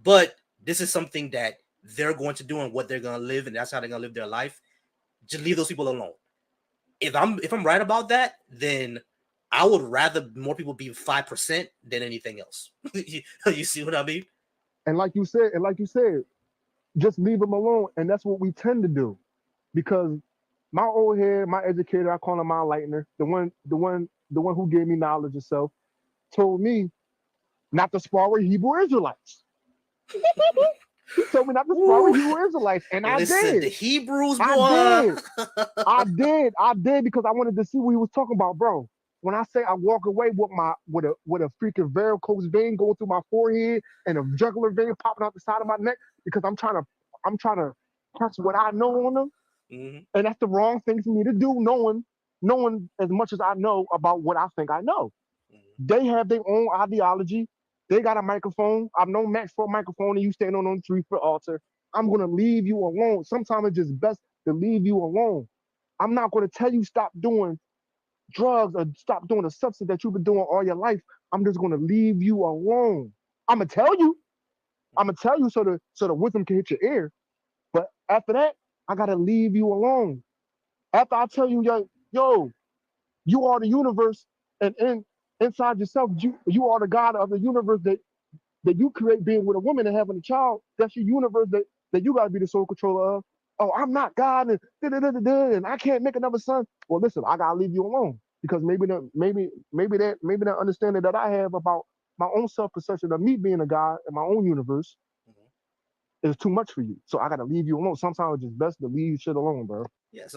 But this is something that they're going to do and what they're going to live, and that's how they're going to live their life. Just leave those people alone. If I'm right about that, then I would rather more people be 5% than anything else. You see what I mean?
And like you said, just leave them alone. And that's what we tend to do, because my old head, my educator, I call him my enlightener, the one who gave me knowledge of self, told me not to spar with Hebrew Israelites. He told me not to spar with Hebrew Israelites, and I did.
The Hebrews, boy.
I did because I wanted to see what he was talking about, bro. When I say I walk away with a freaking varicose vein going through my forehead and a jugular vein popping out the side of my neck, because I'm trying to press what I know on them, and that's the wrong thing for me to do, knowing as much as I know about what I think I know. They have their own ideology. They got a microphone. I've known Max for a microphone, and you stand on 3-foot altar. I'm gonna leave you alone. Sometimes it's just best to leave you alone. I'm not gonna tell you stop doing drugs or stop doing a substance that you've been doing all your life. I'm just gonna leave you alone. I'm gonna tell you so the wisdom can hit your ear. But after that, I gotta leave you alone. After I tell you, yo, you are the universe, and inside yourself, you are the God of the universe that you create, being with a woman and having a child. That's your universe that you gotta be the sole controller of. Oh, I'm not God, and I can't make another son. Well, listen, I gotta leave you alone, because maybe that understanding that I have about my own self-perception of me being a God in my own universe is too much for you. So I gotta leave you alone. Sometimes it's just best to leave shit alone, bro.
Yeah,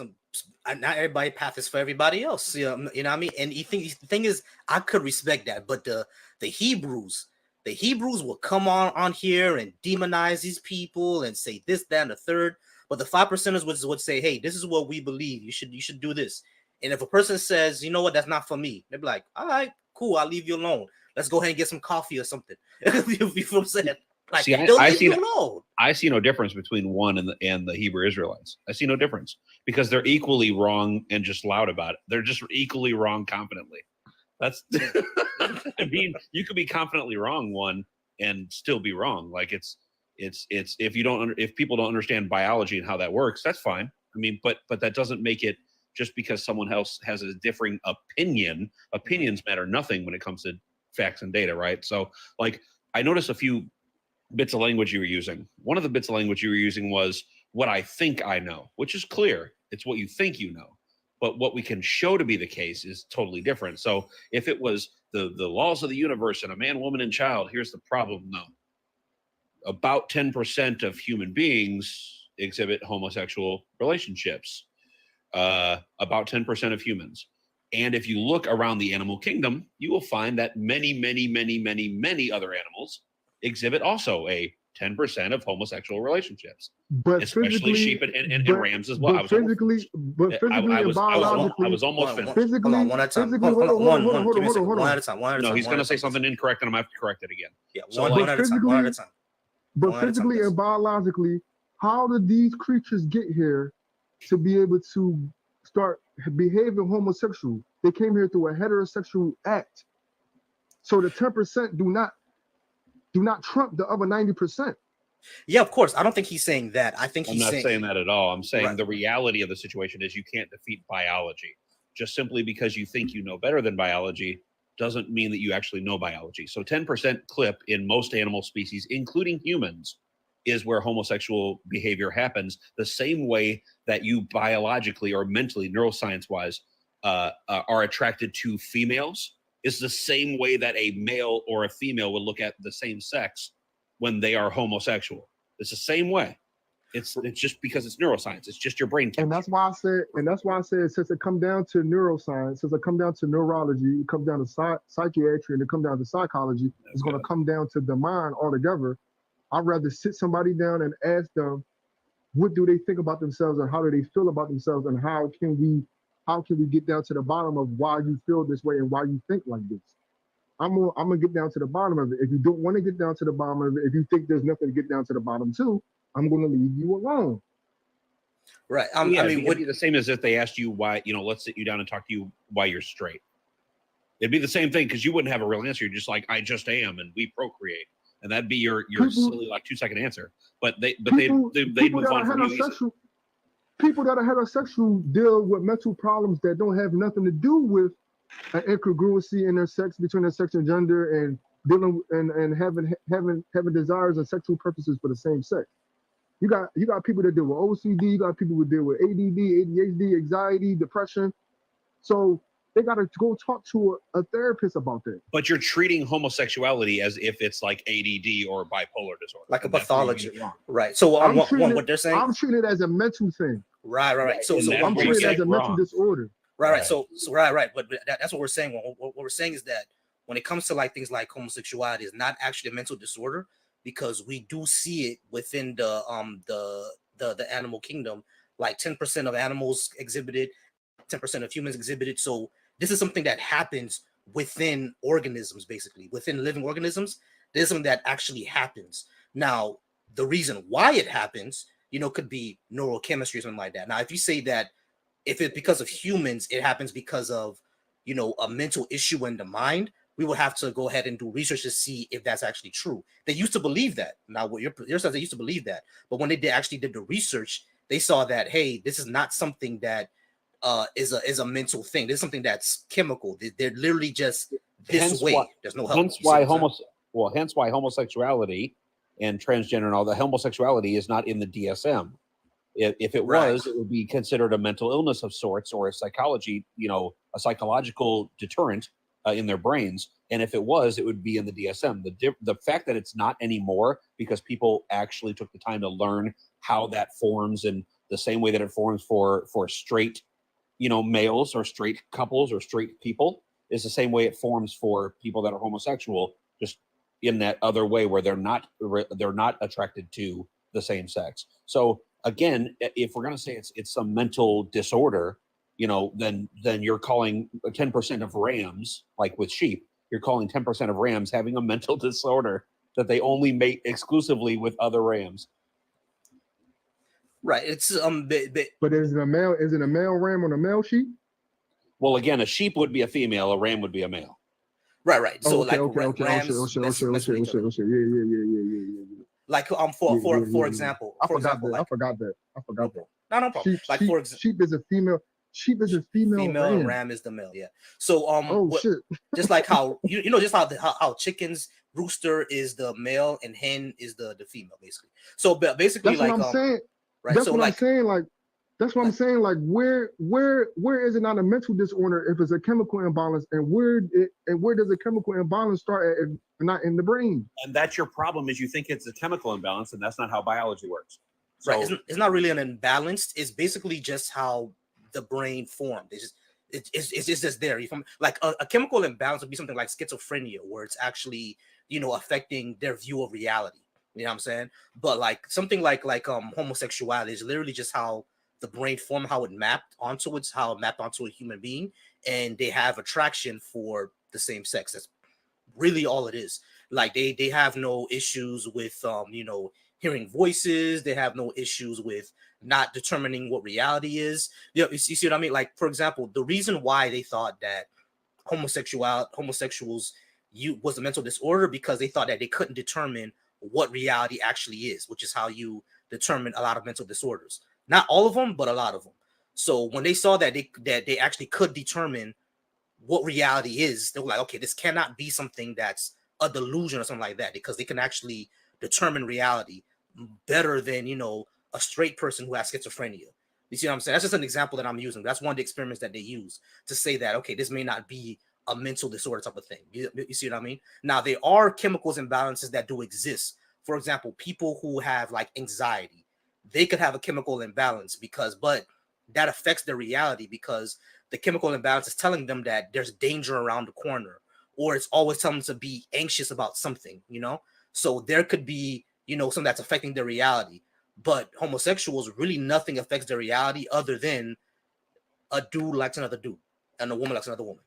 not everybody path is for everybody else. You know what I mean? And the thing is, I could respect that, but the Hebrews will come on here and demonize these people and say this, that, and the third. But the 5%ers would say, hey, this is what we believe. You should do this. And if a person says, you know what, that's not for me, they'd be like, all right, cool, I'll leave you alone. Let's go ahead and get some coffee or something. You know what I'm saying? Like,
See, I see no difference between one and the Hebrew Israelites. I see no difference, because they're equally wrong and just loud about it. They're just equally wrong confidently. That's I mean, you could be confidently wrong one and still be wrong. Like it's if people don't understand biology and how that works, that's fine. I mean, but that doesn't make it, just because someone else has a differing opinion. Opinions matter nothing when it comes to facts and data, right? So, like, I noticed a few bits of language you were using. One of the bits of language you were using was what I think I know, which is clear. It's what you think you know. But what we can show to be the case is totally different. So if it was the laws of the universe and a man, woman, and child, here's the problem. No. About 10% of human beings exhibit homosexual relationships. About 10% of humans. And if you look around the animal kingdom, you will find that many, many, many, many, many other animals exhibit also a 10% of homosexual relationships,
but
especially sheep and rams as well.
But physically and biologically,
I was almost finished.
Physically,
one at a time. One at a time.
No, he's going to say something incorrect, and I'm going to have to correct it again.
Yeah,
so
one at a time.
But physically and biologically, how did these creatures get here to be able to start behaving homosexual? They came here through a heterosexual act. So the 10% do not trump the other 90%.
Yeah, of course. I don't think he's saying that. I think
I'm not saying that at all. I'm saying
right.
The reality of the situation is you can't defeat biology. Just simply because you think you know better than biology doesn't mean that you actually know biology. So 10% clip in most animal species, including humans, is where homosexual behavior happens, the same way that you biologically or mentally, neuroscience-wise, are attracted to females. Is the same way that a male or a female would look at the same sex when they are homosexual. It's the same way. It's just because it's neuroscience. It's just your brain.
And that's why I said, since it come down to neuroscience, since it come down to neurology, it come down to psychiatry, and it come down to psychology, it's going to come down to the mind altogether. I'd rather sit somebody down and ask them, what do they think about themselves, and how do they feel about themselves, and how can we get down to the bottom of why you feel this way and why you think like this. I'm gonna get down to the bottom of it. If you don't want to get down to the bottom of it, if you think there's nothing to get down to the bottom to, I'm gonna leave you alone.
Right.
Yeah,
I mean,
it'd be the same as if they asked you why, let's sit you down and talk to you why you're straight. It'd be the same thing because you wouldn't have a real answer. You're just like, I just am, and we procreate, and that'd be your silly like 2-second answer. But they'd move on from you easily.
People that are heterosexual deal with mental problems that don't have nothing to do with an incongruency in their sex, between their sex and gender, and dealing and having desires and sexual purposes for the same sex. You got people that deal with OCD. You got people who deal with ADD, ADHD, anxiety, depression. So they got to go talk to a therapist about that.
But you're treating homosexuality as if it's like ADD or bipolar disorder,
like a
That's where you
pathology,
get it wrong.
right? So what they're saying,
I'm treating it as a mental thing.
right. So
And
I'm
that's
treating it
where
as
you
a
get
mental
wrong.
disorder.
right. So right. But that's what we're saying. What we're saying is that when it comes to like things like homosexuality, is not actually a mental disorder, because we do see it within the animal kingdom. Like 10% of animals exhibited, 10% of humans exhibited. So this is something that happens within organisms, basically within living organisms. There's something that actually happens. Now, the reason why it happens, could be neurochemistry or something like that. Now, if you say that if it's because of humans, it happens because of, a mental issue in the mind, we will have to go ahead and do research to see if that's actually true. They used to believe that. Now, what your says, they used to believe that, but when they actually did the research, they saw that, hey, this is not something that is a mental thing. This is something that's chemical. They're literally just this
Hence
way.
why-
There's no help.
Hence why homosexuality and transgender and all the homosexuality is not in the DSM. If it
Right.
was, it would be considered a mental illness of sorts or a psychological deterrent in their brains. And if it was, it would be in the DSM. The fact that it's not anymore because people actually took the time to learn how that forms, in the same way that it forms for straight, males or straight couples or straight people, is the same way it forms for people that are homosexual, just in that other way where they're not attracted to the same sex. So again, if we're going to say it's some mental disorder, then you're calling 10% of rams, like with sheep, you're calling 10% of rams having a mental disorder that they only mate exclusively with other rams.
Right. It's
But is it a male ram on a male sheep?
Well, again, a sheep would be a female, a ram would be a male.
right. So
okay.
rams.
Yeah.
Like
Yeah.
for example,
I forgot that.
no problem.
Sheep is a female. Sheep is a female ram.
Ram is the male. Yeah. So
Oh shit.
just like how just how chickens, rooster is the male and hen is the female, basically. So basically,
That's what I'm saying.
right.
That's
So
what
like
I'm saying. Like, that's what I'm saying. Like, where is it not a mental disorder if it's a chemical imbalance, and where does a chemical imbalance start at if not in the brain?
And that's your problem, is you think it's a chemical imbalance, and that's not how biology works. So,
right, it's not really an imbalance. It's basically just how the brain formed. It's just there. Like a chemical imbalance would be something like schizophrenia, where it's actually affecting their view of reality. You know what I'm saying? But like something like homosexuality is literally just how the brain formed, how it mapped onto a human being, and they have attraction for the same sex. That's really all it is. Like they have no issues with hearing voices. They have no issues with not determining what reality is. You see what I mean? Like, for example, the reason why they thought that homosexuals was a mental disorder, because they thought that they couldn't determine what reality actually is, which is how you determine a lot of mental disorders. Not all of them, but a lot of them. So when they saw that they actually could determine what reality is, they were like, okay, this cannot be something that's a delusion or something like that, because they can actually determine reality better than a straight person who has schizophrenia. You see what I'm saying? That's just an example that I'm using. That's one of the experiments that they use to say that, okay, this may not be a mental disorder type of thing. You see what I mean? Now, there are chemicals imbalances that do exist. For example, people who have like anxiety, they could have a chemical imbalance but that affects their reality because the chemical imbalance is telling them that there's danger around the corner, or it's always telling them to be anxious about something, So there could be, something that's affecting their reality. But homosexuals, really nothing affects their reality other than a dude likes another dude and a woman likes another woman.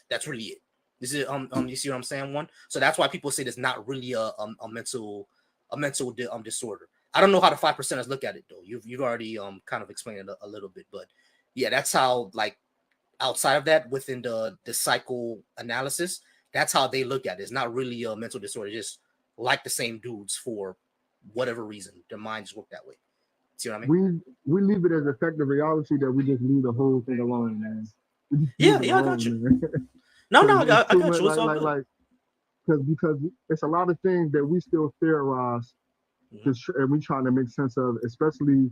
That's really it. This is you see what I'm saying? One. So that's why people say there's not really a mental disorder. I don't know how the 5%ers look at it though. You've already kind of explained it a little bit, but yeah, that's how, like, outside of that, within the psychoanalysis, that's how they look at it. It's not really a mental disorder. Just like the same dudes for whatever reason, their minds work that way. See what I mean?
We leave it as effective reality that we just leave the whole thing alone, man. We just
Yeah,
leave it
I got you.
man.
No,
Because
I
it's too
got
much,
you. It's all good.
because it's a lot of things that we still theorize, and we trying to make sense of, especially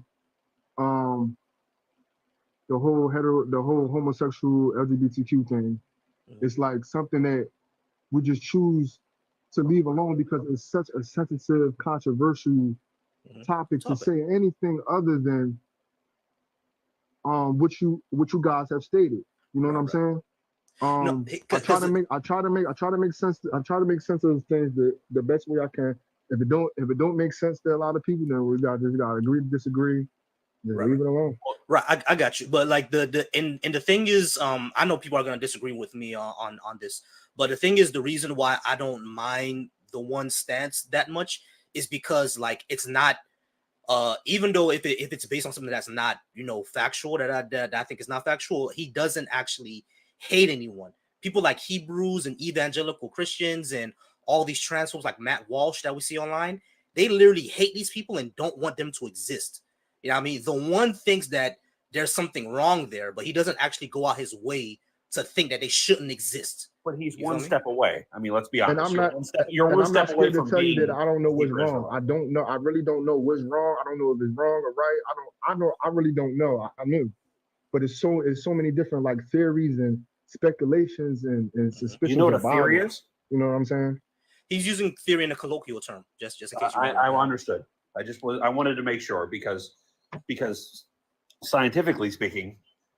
the whole homosexual LGBTQ thing. It's like something that we just choose to leave alone because it's such a sensitive, controversial topic to say anything other than what you guys have stated. You know what I'm saying? I try to make sense. I try to make sense of things the best way I can. If it don't make sense to a lot of people, then we just gotta agree to disagree. Just leave it alone.
Right, I got you. But like the thing is, I know people are gonna disagree with me on this, but the thing is, the reason why I don't mind the one stance that much is because, like, it's not even though if it's based on something that's not factual, that I think is not factual, he doesn't actually hate anyone. People like Hebrews and evangelical Christians and all these transphobes like Matt Walsh that we see online, they literally hate these people and don't want them to exist. You know what I mean? The one thinks that there's something wrong there, but he doesn't actually go out his way to think that they shouldn't exist.
But he's one step away. I mean, let's be honest.
And I'm not.
You're one step away from
tell
being.
you that I don't know what's
Hebrew
wrong.
Israelite.
I don't know. I really don't know what's wrong. I don't know if it's wrong or right. I know. I really don't know. I knew, but it's so many different like theories and speculations and suspicions.
You know what a
about
theory
it.
is?
You know what I'm saying?
He's using theory in a colloquial term, just in case you
I understood. I wanted to make sure because scientifically speaking,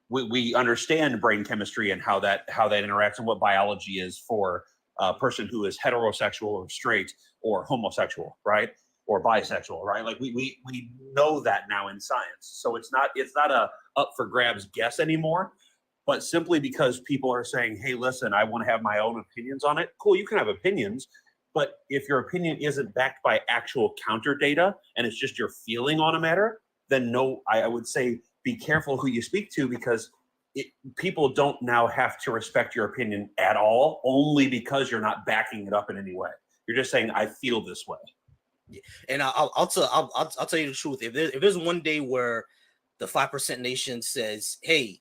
we understand brain chemistry and how that interacts and what biology is for a person who is heterosexual or straight or homosexual, right? Or bisexual, right? Like we know that now in science. So it's not a up for grabs guess anymore, but simply because people are saying, hey, listen, I want to have my own opinions on it. Cool, you can have opinions, but if your opinion isn't backed by actual counter data and it's just your feeling on a matter, then no, I would say be careful who you speak to, because people don't now have to respect your opinion at all, only because you're not backing it up in any way. You're just saying, I feel this way.
Yeah. And I'll tell you the truth. If there's one day where the 5% nation says, hey,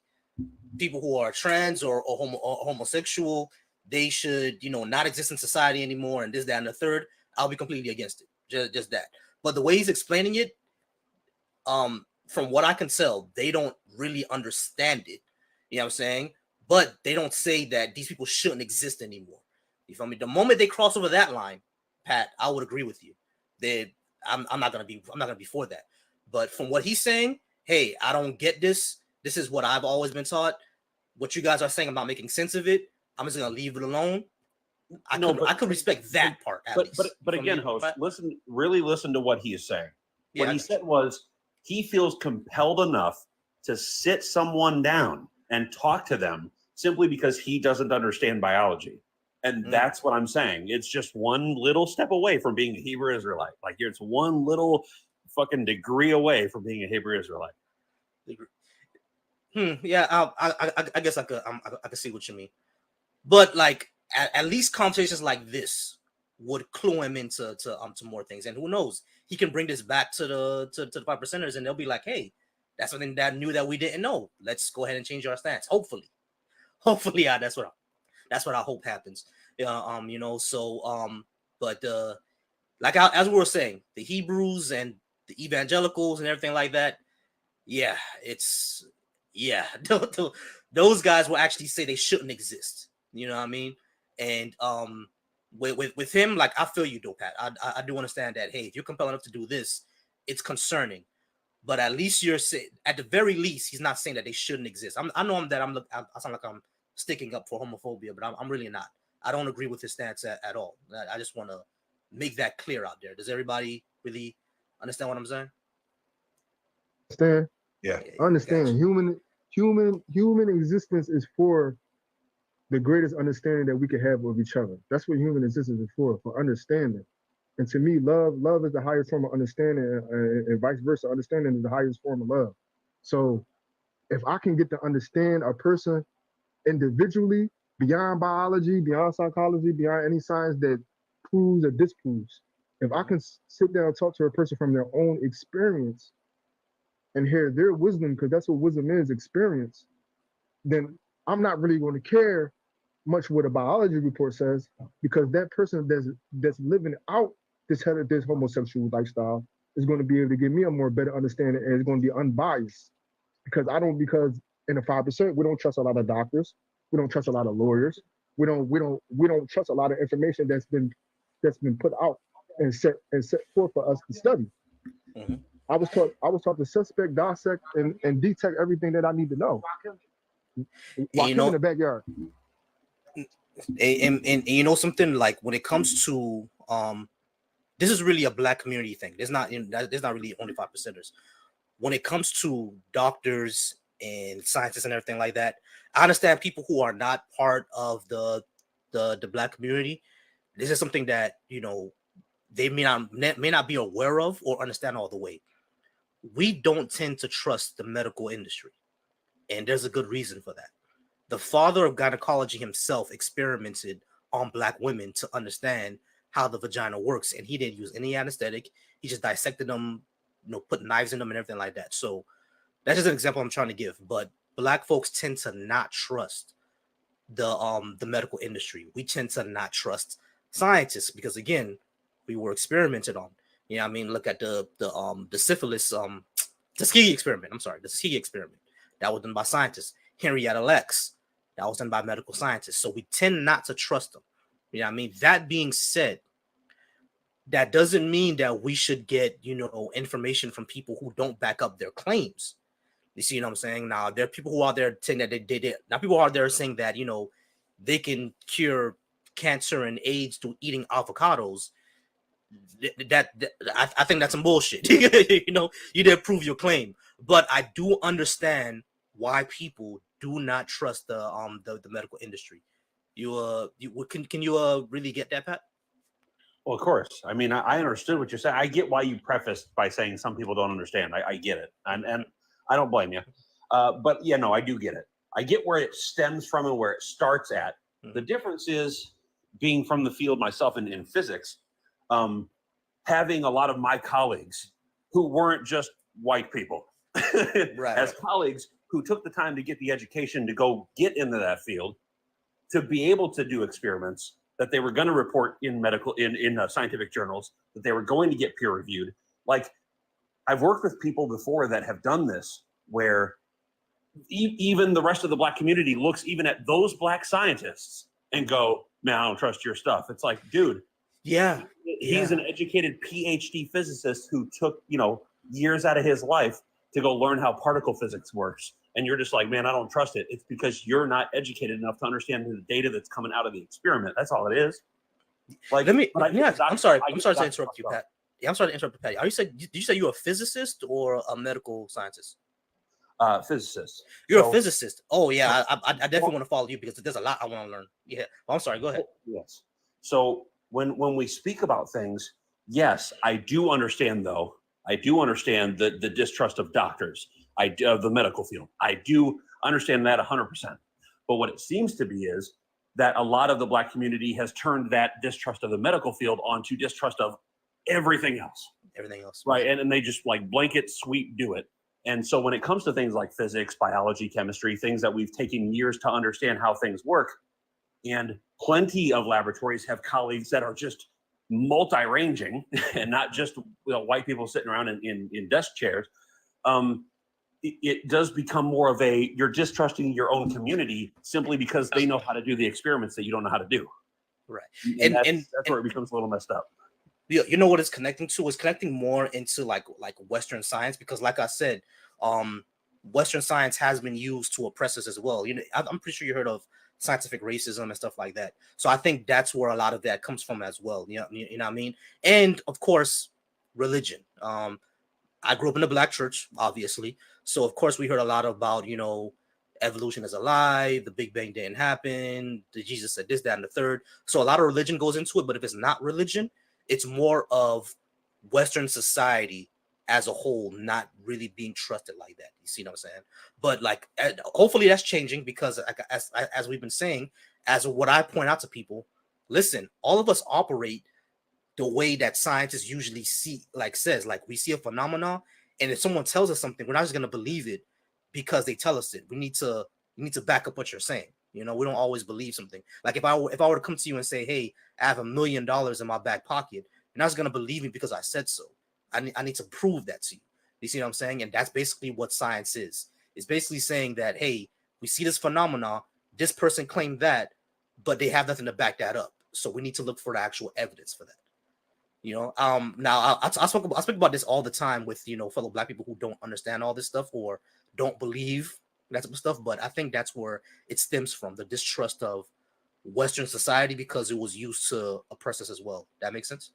people who are trans or homosexual, they should, not exist in society anymore, and this, that, and the third, I'll be completely against it. Just that. But the way he's explaining it, from what I can tell, they don't really understand it. You know what I'm saying? But they don't say that these people shouldn't exist anymore. You feel me? The moment they cross over that line, Pat, I would agree with you. I'm not gonna be for that. But from what he's saying, hey, I don't get this. This is what I've always been taught. What you guys are saying about making sense of it, I'm just gonna leave it alone. I could respect that part.
But again, host, really listen to what he is saying. What he said was he feels compelled enough to sit someone down and talk to them simply because he doesn't understand biology. And that's what I'm saying. It's just one little step away from being a Hebrew Israelite. Like, it's one little fucking degree away from being a Hebrew Israelite.
Yeah, I guess I could see what you mean. But like, at least conversations like this would clue him into more things. And who knows, he can bring this back to the 5%ers, and they'll be like, hey, that's something that new that we didn't know. Let's go ahead and change our stance. Hopefully, yeah, that's what I hope happens. But like as we were saying, the Hebrews and the evangelicals and everything like that, those guys will actually say they shouldn't exist. You know what I mean? And with him, like, I feel you, though, Pat. I do understand that. Hey, if you're compelled enough to do this, it's concerning. but at least you're saying, at the very least, he's not saying that they shouldn't exist. I know that I sound like I'm sticking up for homophobia, but I'm really not. I don't agree with his stance at all. I just want to make that clear out there. Does everybody really understand what I'm saying?
Understand?
Yeah.
Understand.
Gotcha.
Human existence is for the greatest understanding that we can have of each other. That's what human existence is for understanding. And to me, love is the highest form of understanding, and vice versa. Understanding is the highest form of love. So if I can get to understand a person individually, beyond biology, beyond psychology, beyond any science that proves or disproves, if I can sit down and talk to a person from their own experience and hear their wisdom, because that's what wisdom is, experience, then I'm not really going to care much what a biology report says, because that person that's living out this homosexual lifestyle is going to be able to give me a more better understanding, and it's going to be unbiased. Because in the 5%, we don't trust a lot of doctors, we don't trust a lot of lawyers, we don't trust a lot of information that's been put out and set forth for us to study.
Mm-hmm.
I was taught to suspect, dissect, and detect everything that I need to know. While
You know,
in the backyard.
and you know something, like when it comes to this is really a Black community thing. There's not really only 5%ers. When it comes to doctors and scientists and everything like that, I understand people who are not part of the Black community. This is something that, you know, they may not be aware of or understand all the way. We don't tend to trust the medical industry, and there's a good reason for that. The father of gynecology himself experimented on Black women to understand how the vagina works, and he didn't use any anesthetic. He just dissected them, you know, put knives in them and everything like that. So that's just an example I'm trying to give. But Black folks tend to not trust the medical industry. We tend to not trust scientists because, again, we were experimented on. You know what I mean? Look at the syphilis, Tuskegee experiment. I'm sorry, the Tuskegee experiment. That was done by scientists. Henrietta Lacks, that was done by medical scientists. So we tend not to trust them. You know what I mean? That being said, that doesn't mean that we should get, you know, information from people who don't back up their claims. You see what I'm saying? Now, there are people who are out there saying that they did. Now, people are out there saying that, you know, they can cure cancer and AIDS through eating avocados. I think that's some bullshit. You know, you didn't prove your claim. But I do understand why people do not trust the medical industry. Can you really get that, Pat?
Well, of course. I mean, I understood what you're saying. I get why you prefaced by saying some people don't understand. I get it, and I don't blame you. But yeah, no, I do get it. I get where it stems from and where it starts at.
Mm-hmm.
The difference is, being from the field myself in physics, having a lot of my colleagues who weren't just white people, as colleagues who took the time to get the education to go get into that field, to be able to do experiments that they were going to report in scientific journals, that they were going to get peer reviewed. Like, I've worked with people before that have done this, where even the rest of the Black community looks even at those Black scientists and go, man, I don't trust your stuff. It's like, dude,
yeah,
he's an educated PhD physicist who took, you know, years out of his life to go learn how particle physics works. And you're just like, man, I don't trust it. It's because you're not educated enough to understand the data that's coming out of the experiment. That's all it is. Like,
I'm sorry to interrupt you, Pat. Yeah, I'm sorry to interrupt you, Pat. Did you say you're a physicist or a medical scientist?
Physicist.
You're a physicist. Oh yeah, I definitely want to follow you because there's a lot I want to learn. Yeah, well, I'm sorry. Go ahead.
Yes. So when we speak about things, yes, I do understand though. I do understand the distrust of doctors. Of the medical field. I do understand that 100%. But what it seems to be is that a lot of the Black community has turned that distrust of the medical field onto distrust of everything else.
Everything else.
Right. And they just like blanket sweep do it. And so when it comes to things like physics, biology, chemistry, things that we've taken years to understand how things work, and plenty of laboratories have colleagues that are just multi-ranging and not just, you know, white people sitting around in desk chairs. It does become more of you're distrusting your own community simply because they know how to do the experiments that you don't know how to do.
Right.
And that's where it becomes a little messed up.
you know what it's connecting to? It's connecting more into like Western science, because like I said, Western science has been used to oppress us as well. You know, I'm pretty sure you heard of scientific racism and stuff like that. So I think that's where a lot of that comes from as well. You know what I mean? And of course, religion. I grew up in a black church, obviously. So of course we heard a lot about, you know, evolution is a lie, the Big Bang didn't happen, the Jesus said this, that, and the third. So a lot of religion goes into it, but if it's not religion, it's more of Western society as a whole not really being trusted like that. You see what I'm saying? But like, hopefully that's changing, because as we've been saying, as what I point out to people, listen, all of us operate the way that scientists usually see, like says, like we see a phenomenon, and if someone tells us something, we're not just gonna believe it because they tell us it. We need to back up what you're saying. You know, we don't always believe something. Like if I were to come to you and say, hey, I have $1 million in my back pocket, you're not just gonna believe me because I said so. I need to prove that to you. You see what I'm saying? And that's basically what science is. It's basically saying that, hey, we see this phenomenon, this person claimed that, but they have nothing to back that up. So we need to look for the actual evidence for that. You know, now I speak about this all the time with, you know, fellow black people who don't understand all this stuff or don't believe that type of stuff. But I think that's where it stems from, the distrust of Western society, because it was used to oppress us as well. That makes sense?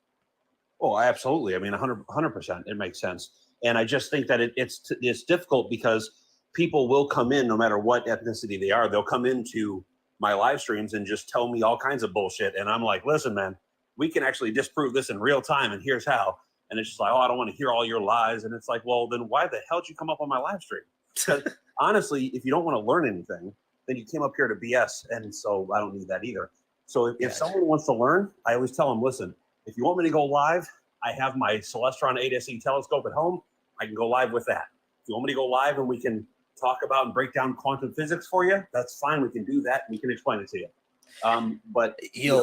Oh, absolutely. I mean, 100%. It makes sense. And I just think that it's difficult because people will come in, no matter what ethnicity they are, they'll come into my live streams and just tell me all kinds of bullshit. And I'm like, listen, man, we can actually disprove this in real time, and here's how. And it's just like, oh, I don't want to hear all your lies. And it's like, well, then why the hell did you come up on my live stream? Because honestly, if you don't want to learn anything, then you came up here to BS. And so I don't need that either. So if someone wants to learn, I always tell them, listen, if you want me to go live, I have my Celestron 8SE telescope at home. I can go live with that. If you want me to go live and we can talk about and break down quantum physics for you, that's fine. We can do that. And we can explain it to you. But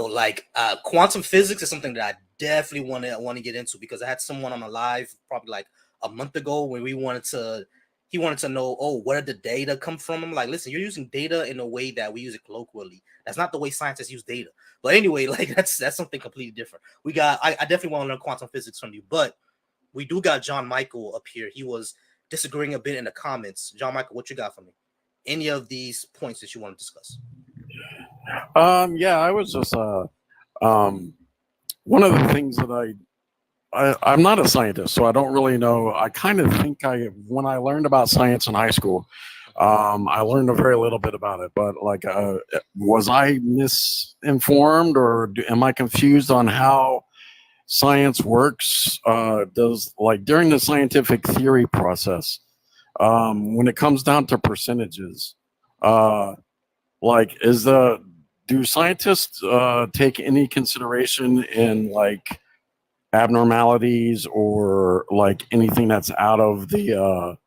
like quantum physics is something that I definitely want to get into, because I had someone on a live probably like a month ago where he wanted to know, oh, where did the data come from? I'm like, listen, you're using data in a way that we use it colloquially. That's not the way scientists use data. But anyway, like that's something completely different. I definitely want to learn quantum physics from you, but we do got John Michael up here. He was disagreeing a bit in the comments. John Michael, what you got for me? Any of these points that you want to discuss?
Yeah, I was just one of the things that I'm not a scientist, so I don't really know. I kind of think when I learned about science in high school, I learned a very little bit about it. But like, was I misinformed, or am I confused on how science works? Does, like, during the scientific theory process, when it comes down to percentages, like, do scientists take any consideration in like abnormalities or like anything that's out of the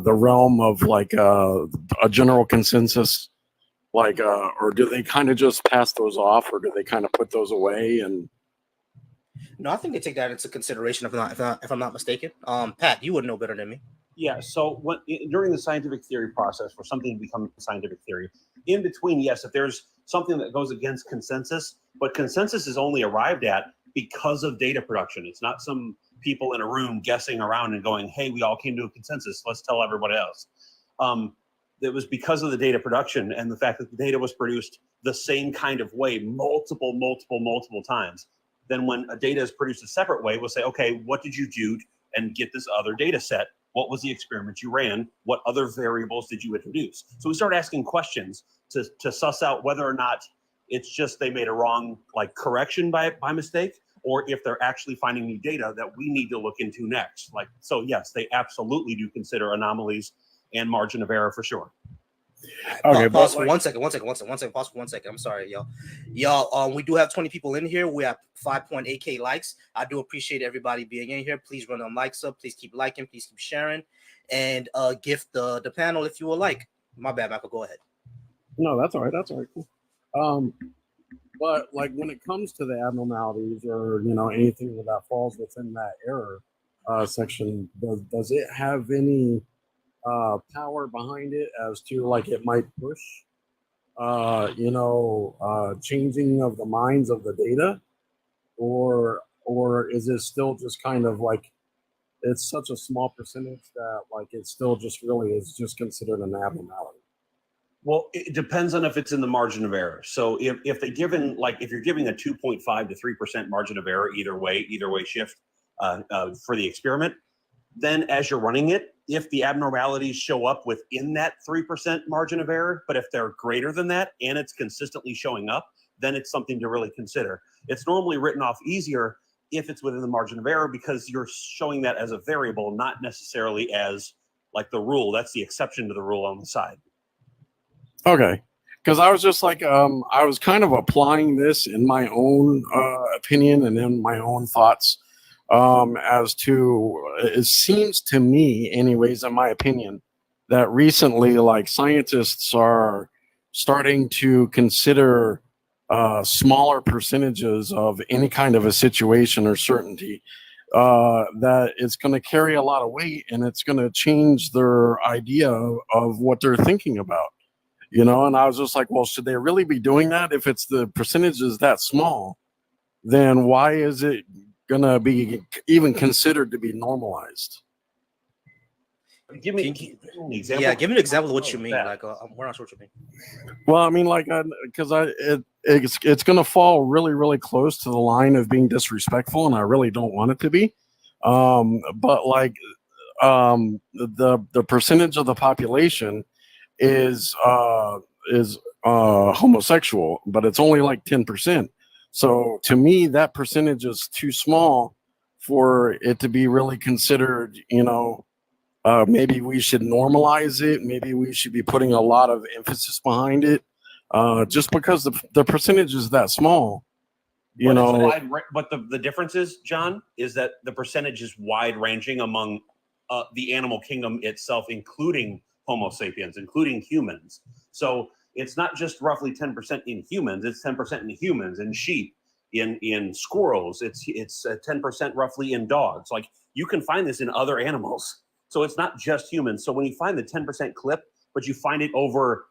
realm of like a general consensus, like or do they kind of just pass those off, or do they kind of put those away? And
no, I think they take that into consideration, if I'm not mistaken. Pat, you would know better than me.
Yeah. So during the scientific theory process, for something to become scientific theory, in between, yes, if there's something that goes against consensus, but consensus is only arrived at because of data production. It's not some people in a room guessing around and going, hey, we all came to a consensus, let's tell everybody else. It was because of the data production and the fact that the data was produced the same kind of way multiple times. Then when a data is produced a separate way, we'll say, okay, what did you do and get this other data set? What was the experiment you ran? What other variables did you introduce? So we start asking questions to suss out whether or not it's just they made a wrong like correction by mistake, or if they're actually finding new data that we need to look into next. Like, so yes, they absolutely do consider anomalies and margin of error for sure.
okay,
Pause for 1 second. Pause for 1 second. I'm sorry, y'all. We do have 20 people in here. We have 5.8K likes. I do appreciate everybody being in here. Please run them likes up. Please keep liking. Please keep sharing, and gift the panel if you would like. My bad, Michael. Go ahead.
no, that's all right. That's all right. Cool. But like when it comes to the abnormalities or anything that falls within that error section, does it have any power behind it as to like it might push changing of the minds of the data, or is it still just kind of like it's such a small percentage that like it still just really is just considered an abnormality?
Well, it depends on if it's in the margin of error. So if they given like if you're giving a 2.5 to 3% margin of error either way shift for the experiment, then as you're running it, if the abnormalities show up within that 3% margin of error, but if they're greater than that and it's consistently showing up, then it's something to really consider. It's normally written off easier if it's within the margin of error because you're showing that as a variable, not necessarily as like the rule. That's the exception to the rule on the side.
Okay, because I was just like, I was kind of applying this in my own opinion and in my own thoughts as to, it seems to me, anyways, in my opinion, that recently, like scientists are starting to consider smaller percentages of any kind of a situation or certainty that it's going to carry a lot of weight and it's going to change their idea of what they're thinking about. And I was just like, well, should they really be doing that? If it's the percentage is that small, then why is it going to be even considered to be normalized?
Give me an example.
Yeah, give me an example of what you mean. Like, we're not sure what you mean.
Well, I mean, like, because it's going to fall really, really close to the line of being disrespectful, and I really don't want it to be. But like, the percentage of the population is homosexual, but it's only like 10%. So to me, that percentage is too small for it to be really considered, maybe we should normalize it. Maybe we should be putting a lot of emphasis behind it. Just because the percentage is that small,
But the difference is, John, is that the percentage is wide ranging among the animal kingdom itself, including Homo sapiens, including humans. So it's not just roughly 10% in humans, it's 10% in humans, in sheep, in squirrels, it's 10% roughly in dogs. Like you can find this in other animals. So it's not just humans. So when you find the 10% clip, but you find it over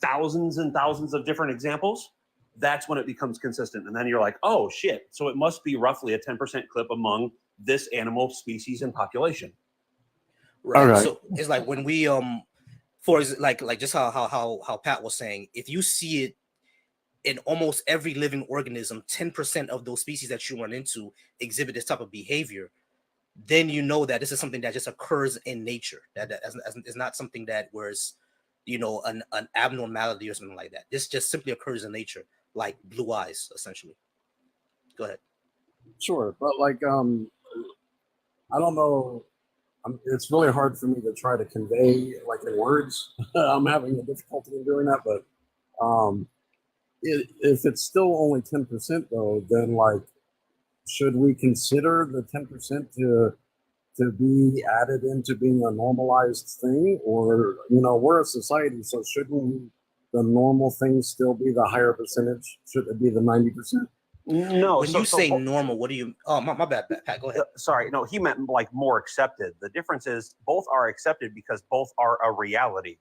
thousands and thousands of different examples, that's when it becomes consistent. And then you're like, oh shit. So it must be roughly a 10% clip among this animal species and population.
Right.
Okay.
So it's like when we like just how Pat was saying, if you see it in almost every living organism, 10% of those species that you run into exhibit this type of behavior, then you know that this is something that just occurs in nature. That is not something that was, an abnormality or something like that. This just simply occurs in nature, like blue eyes, essentially. Go ahead.
Sure, but like, I don't know. It's really hard for me to try to convey like in words. I'm having a difficulty in doing that, but if it's still only 10% though, then like, should we consider the 10% to be added into being a normalized thing? Or we're a society, so shouldn't the normal thing still be the higher percentage? Should it be the 90%?
No.
When you say normal, what do you? Oh, my bad, Pat. Go ahead.
Sorry, no, he meant like more accepted. The difference is both are accepted because both are a reality.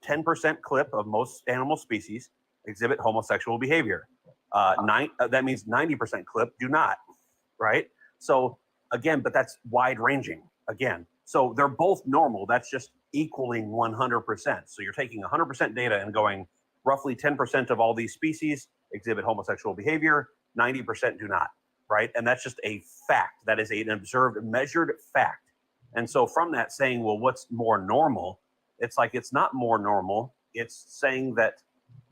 10% clip of most animal species exhibit homosexual behavior. That means 90% clip do not. Right? So again, but that's wide ranging again. So they're both normal. That's just equaling 100%. So you're taking 100% data and going roughly 10% of all these species exhibit homosexual behavior, 90% do not, right? And that's just a fact. That is an observed, measured fact. And so from that saying, well, what's more normal? It's like, it's not more normal. It's saying that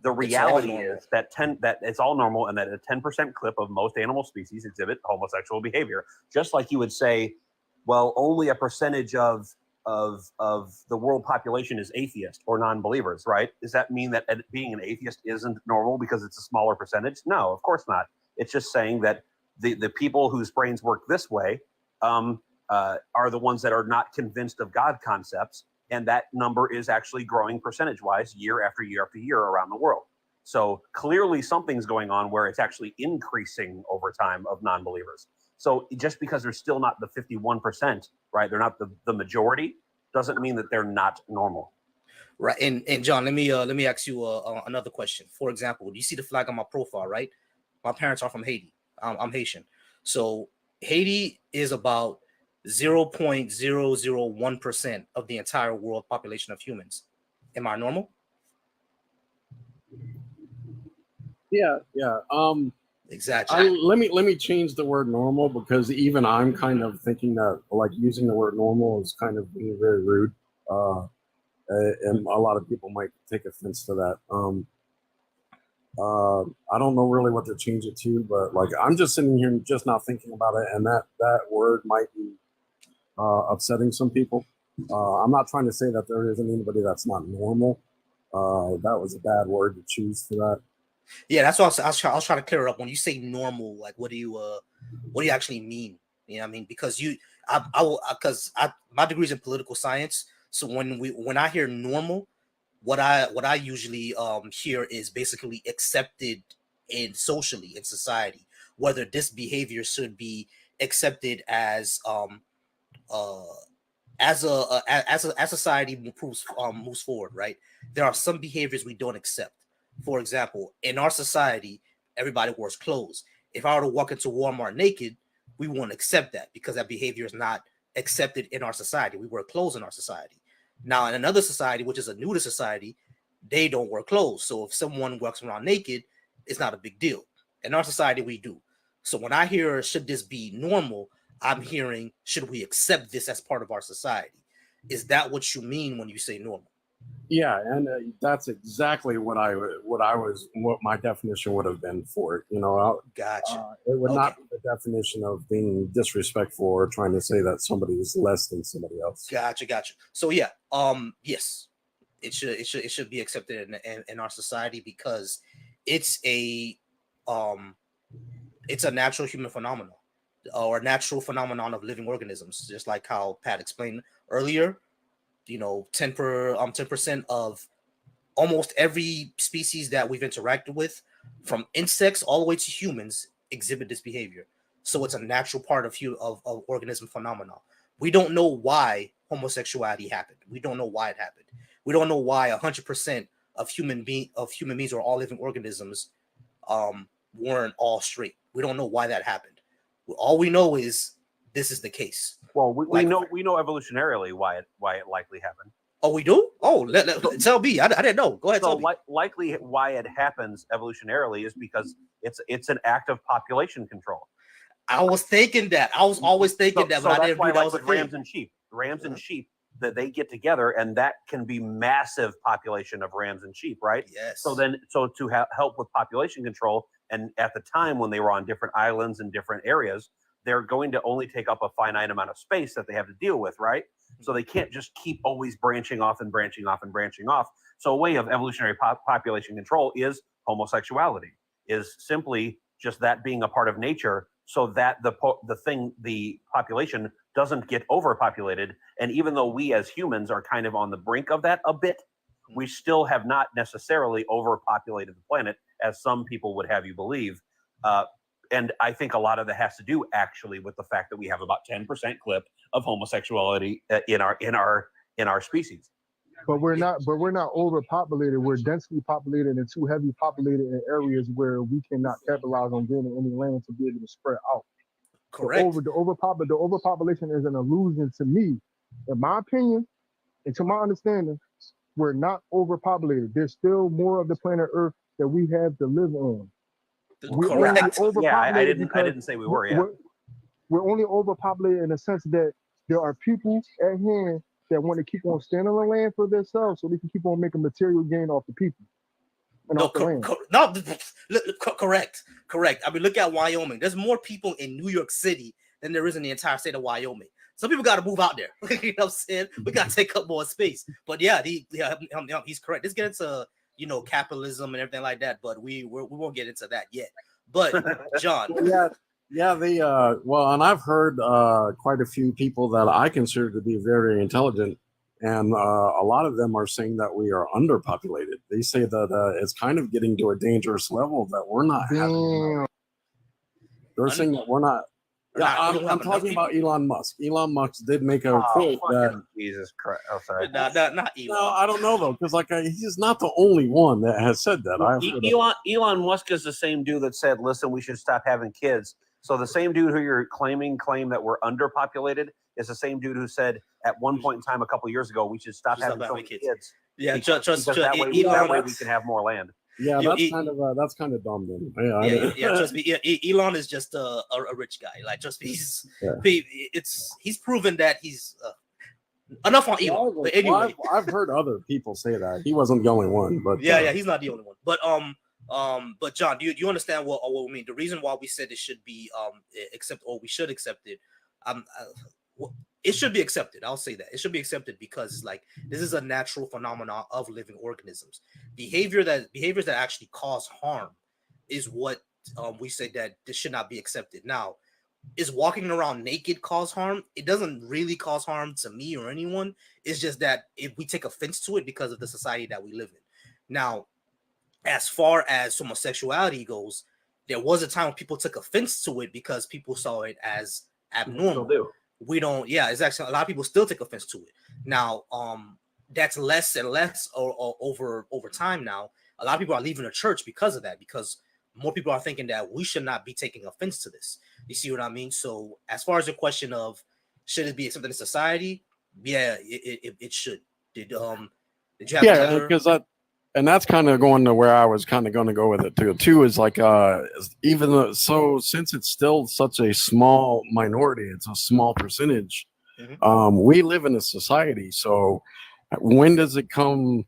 the reality is that it's all normal and that a 10% clip of most animal species exhibit homosexual behavior. Just like you would say, well, only a percentage of the world population is atheist or non-believers, right? Does that mean that being an atheist isn't normal because it's a smaller percentage? No, of course not. It's just saying that the people whose brains work this way are the ones that are not convinced of God concepts. And that number is actually growing percentage-wise year after year after year around the world. So clearly something's going on where it's actually increasing over time of non-believers. So just because they're still not the 51%, right? They're not the majority, doesn't mean that they're not normal.
Right. And John, let me ask you another question. For example, you see the flag on my profile, right? My parents are from Haiti. I'm Haitian. So Haiti is about 0.001% of the entire world population of humans. Am I normal?
Yeah.
Exactly.
Let me change the word normal, because even I'm kind of thinking that like using the word normal is kind of being very rude, and a lot of people might take offense to that. I don't know really what to change it to, but like I'm just sitting here just now thinking about it, and that word might be upsetting some people. I'm not trying to say that there isn't anybody that's not normal. That was a bad word to choose for that.
Yeah, that's what I was trying to clear it up. When you say normal, like what do you actually mean? You know what I mean? Because my degree's in political science. So when I hear normal, what I usually hear is basically accepted in socially in society, whether this behavior should be accepted as as society moves forward, right? There are some behaviors we don't accept. For example, in our society, everybody wears clothes. If I were to walk into Walmart naked, we won't accept that because that behavior is not accepted in our society. We wear clothes in our society. Now, in another society, which is a nudist society, they don't wear clothes. So if someone walks around naked, it's not a big deal. In our society, we do. So when I hear should this be normal, I'm hearing should we accept this as part of our society? Is that what you mean when you say normal?
Yeah, and that's exactly what my definition would have been for it.
Gotcha.
It would
Okay.
not be the definition of being disrespectful or trying to say that somebody is less than somebody else.
Gotcha. So yeah, yes, it should be accepted in our society because it's a natural human phenomenon or natural phenomenon of living organisms, just like how Pat explained earlier. 10% of almost every species that we've interacted with, from insects all the way to humans, exhibit this behavior. So it's a natural part of organism phenomenon. We don't know why homosexuality happened. We don't know why it happened. We don't know why 100% of human beings or all living organisms weren't all straight. We don't know why that happened. All we know is this is the case.
Well, we know evolutionarily why it likely happened.
Oh, we do? Oh, tell me. I didn't know. Go ahead.
So
Tell me.
likely why it happens evolutionarily is because it's an act of population control.
I was thinking that. I was always thinking that, but I didn't know that was a thing.
Rams and sheep. Rams and sheep, that they get together, and that can be massive population of rams and sheep, right?
Yes.
So to help with population control, and at the time when they were on different islands and different areas, they're going to only take up a finite amount of space that they have to deal with, right? So they can't just keep always branching off and branching off and branching off. So a way of evolutionary population control is homosexuality, is simply just that being a part of nature, so that the population doesn't get overpopulated. And even though we as humans are kind of on the brink of that a bit, we still have not necessarily overpopulated the planet, as some people would have you believe. And I think a lot of that has to do actually with the fact that we have about 10% clip of homosexuality in our species.
But we're not overpopulated. We're densely populated and too heavy populated in areas where we cannot capitalize on gaining any land to be able to spread out.
Correct.
The overpopulation is an illusion to me. In my opinion, and to my understanding, we're not overpopulated. There's still more of the planet Earth that we have to live on.
Correct.
Yeah, I didn't say we were. Yeah.
We're only overpopulated in the sense that there are people at hand that want to keep on standing on the land for themselves, so they can keep on making material gain off the people.
Correct. I mean, look at Wyoming. There's more people in New York City than there is in the entire state of Wyoming. Some people got to move out there. You know what I'm saying? We got to take up more space. But yeah, he's correct. Let's get into capitalism and everything like that. But we won't get into that yet. But John,
and I've heard quite a few people that I consider to be very intelligent, and a lot of them are saying that we are underpopulated. They say that it's kind of getting to a dangerous level that we're not having enough. They're saying that we're not. I'm talking about Elon Musk. Elon Musk did make a quote that.
Fucking Jesus Christ! Oh, sorry.
Not Elon.
No, I don't know though, because like he's not the only one that has said that.
Elon Musk is the same dude that said, "Listen, we should stop having kids." So the same dude who you're claim that we're underpopulated is the same dude who said at one point in time a couple years ago we should stop having so many kids.
Yeah,
because that way we can have more land.
Yeah, that's kind of dumb then.
Trust me. Elon is just a rich guy. Like, trust me, he's proven that he's enough on Elon. But anyway,
I've heard other people say that he wasn't the only one. But
he's not the only one. But John, do you understand what we mean? The reason why we said it should be we should accept it. It should be accepted. I'll say that it should be accepted because it's like this is a natural phenomenon of living organisms. Behaviors that actually cause harm is what we say that this should not be accepted. Now, is walking around naked cause harm? It doesn't really cause harm to me or anyone. It's just that if we take offense to it because of the society that we live in. Now, as far as homosexuality goes, there was a time when people took offense to it because people saw it as abnormal. We don't, it's actually a lot of people still take offense to it. Now, that's less and less over time now. A lot of people are leaving the church because of that, because more people are thinking that we should not be taking offense to this. You see what I mean? So as far as the question of should it be accepted in society, it should. Did you have
because and that's kind of going to where I was kind of going to go with it too. Two is like even though, so since it's still such a small minority, it's a small percentage.
Mm-hmm.
We live in a society. So when does it come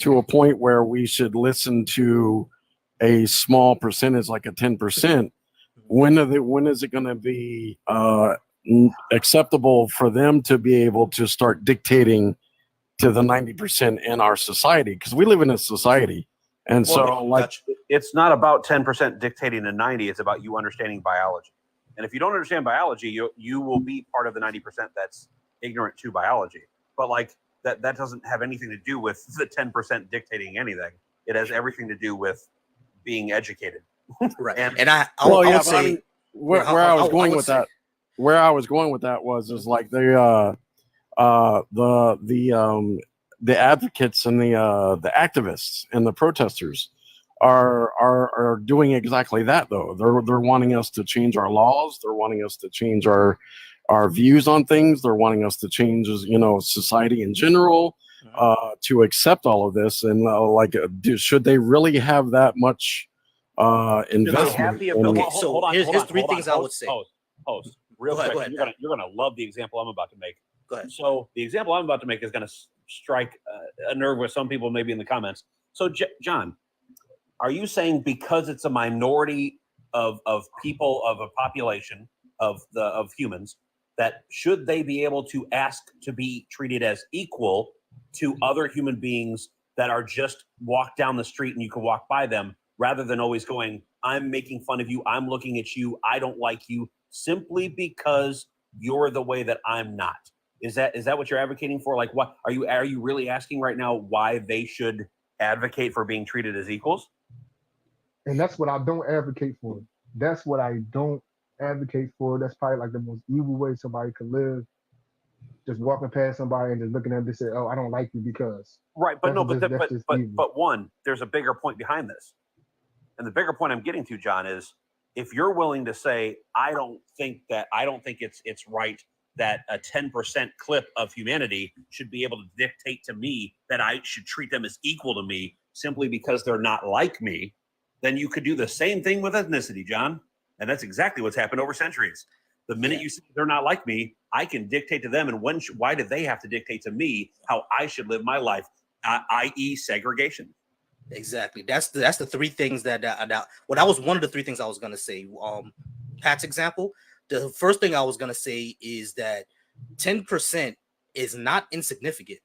to a point where we should listen to a small percentage, like a 10%? When is it going to be acceptable for them to be able to start dictating to the 90% in our society? Because we live in a society, and
it's not about 10% dictating to 90. It's about you understanding biology. And if you don't understand biology, you will be part of the 90% that's ignorant to biology. But like that doesn't have anything to do with the 10% dictating anything. It has everything to do with being educated.
Right. And I would say
where I was going with that was like the advocates and the activists and the protesters are doing exactly that though. They're wanting us to change our laws. They're wanting us to change our views on things. They're wanting us to change, society in general, to accept all of this. And should they really have that much investment?
Here's three things I would say.
Host, real quick. You're gonna love the example I'm about to make.
Go ahead.
So the example I'm about to make is going to strike a nerve with some people, maybe in the comments. So, John, are you saying because it's a minority of people, of a population of humans, that should they be able to ask to be treated as equal to other human beings that are just walk down the street and you can walk by them, rather than always going, I'm making fun of you, I'm looking at you, I don't like you, simply because you're the way that I'm not? Is that what you're advocating for? Like, what are you really asking right now why they should advocate for being treated as equals?
And that's what I don't advocate for. That's what I don't advocate for. That's probably like the most evil way somebody could live. Just walking past somebody and just looking at them and say, "Oh, I don't like you because."
Right, but one, there's a bigger point behind this, and the bigger point I'm getting to, John, is if you're willing to say, I don't think it's right that a 10% clip of humanity should be able to dictate to me that I should treat them as equal to me simply because they're not like me, then you could do the same thing with ethnicity, John. And that's exactly what's happened over centuries. The minute you say they're not like me, I can dictate to them. And why do they have to dictate to me how I should live my life, i.e. segregation?
Exactly. That's the three things that was one of the three things I was going to say. Pat's example. The first thing I was going to say is that 10% is not insignificant.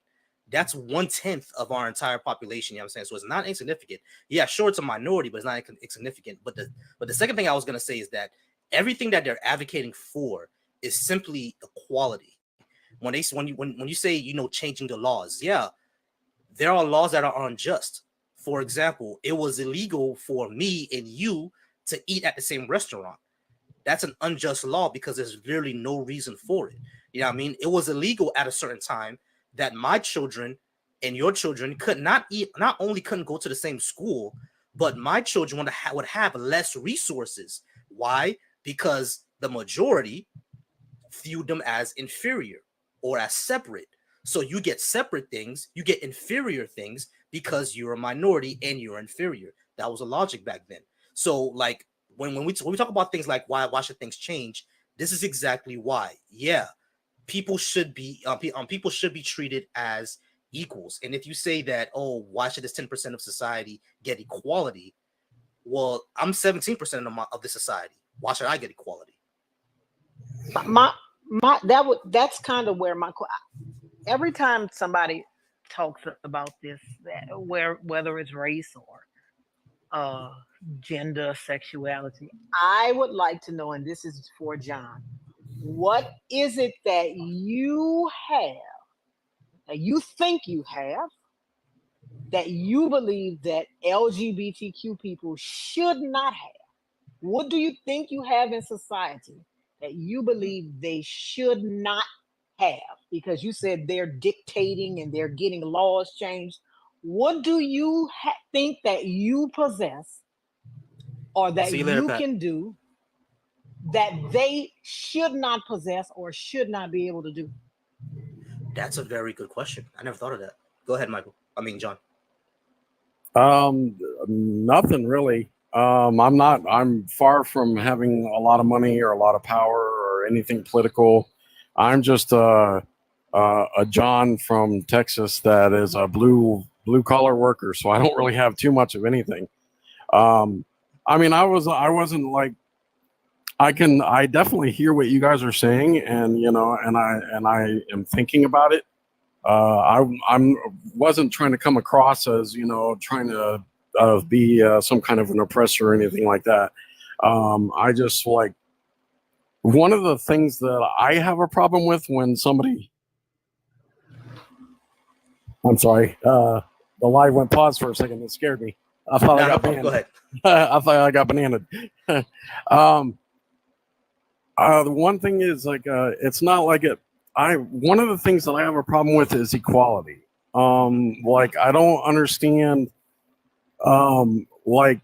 That's 1/10 of our entire population. You know what I'm saying? So it's not insignificant. Yeah, sure, it's a minority, but it's not insignificant. But the second thing I was going to say is that everything that they're advocating for is simply equality. When you say, changing the laws, there are laws that are unjust. For example, it was illegal for me and you to eat at the same restaurant. that's an unjust law because there's literally no reason for it. You know what I mean? It was illegal at a certain time that my children and your children could not only couldn't go to the same school, but my children would have less resources. Why? Because the majority viewed them as inferior or as separate. So you get separate things, you get inferior things because you're a minority and you're inferior. That was a logic back then. So like when we talk about things like why should things change, this is exactly why. Yeah, people should be people should be treated as equals. And if you say that, oh, why should this 10% of society get equality? Well, I'm 17% of the society. Why should I get equality?
That's kind of where every time somebody talks about this, whether it's race or gender, sexuality, I would like to know, and this is for John, what is it that you have, that you think you have, that you believe that LGBTQ people should not have? What do you think you have in society that you believe they should not have? Because you said they're dictating and they're getting laws changed. What do you think that you possess or that you can do that they should not possess or should not be able to do?
That's a very good question. I never thought of that. Go ahead, Michael. I mean, John.
Nothing really. I'm far from having a lot of money or a lot of power or anything political. I'm just a John from Texas that is a blue collar worker, so I don't really have too much of anything. I mean, I wasn't like, I definitely hear what you guys are saying, and you know, and I am thinking about it. I wasn't trying to come across as, you know, trying to be some kind of an oppressor or anything like that. I just like, one of the things that I have a problem with when somebody, I'm sorry, the live went pause for a second. It scared me. I thought I got banned.
Go ahead.
I thought I got bananaed. The one thing is like, it's not like it. One of the things that I have a problem with is equality. Like I don't understand. Like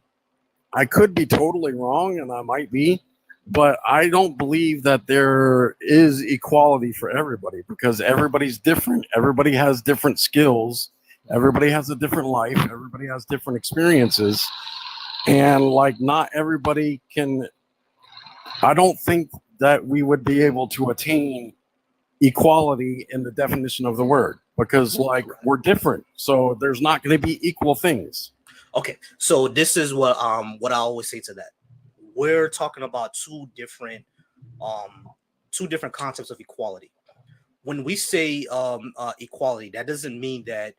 I could be totally wrong, and I might be, but I don't believe that there is equality for everybody because everybody's different. Everybody has different skills. Everybody has a different life. Everybody has different experiences, and like not everybody can. I don't think that we would be able to attain equality in the definition of the word because like we're different. So there's not going to be equal things.
Okay, so this is what I always say to that. We're talking about two different concepts of equality. When we say equality, that doesn't mean that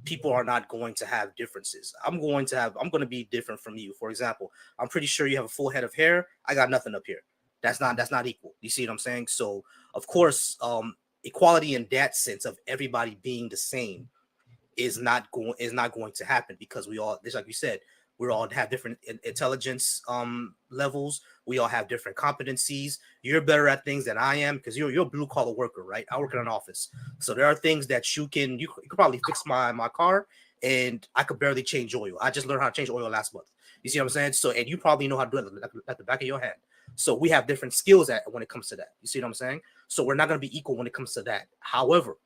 people are not going to have differences. I'm going to be different from you. For example, I'm pretty sure you have a full head of hair. I got nothing up here. That's not equal. You see what I'm saying? So of course, equality in that sense of everybody being the same is not going to happen because we all, just like you said, we all have different intelligence levels. We all have different competencies. You're better at things than I am because you're a blue collar worker, right? I work in an office, so there are things that you could probably fix my car, and I could barely change oil. I just learned how to change oil last month. You see what I'm saying? So, and you probably know how to do it at the back of your hand. So we have different skills when it comes to that. You see what I'm saying? So we're not going to be equal when it comes to that. However,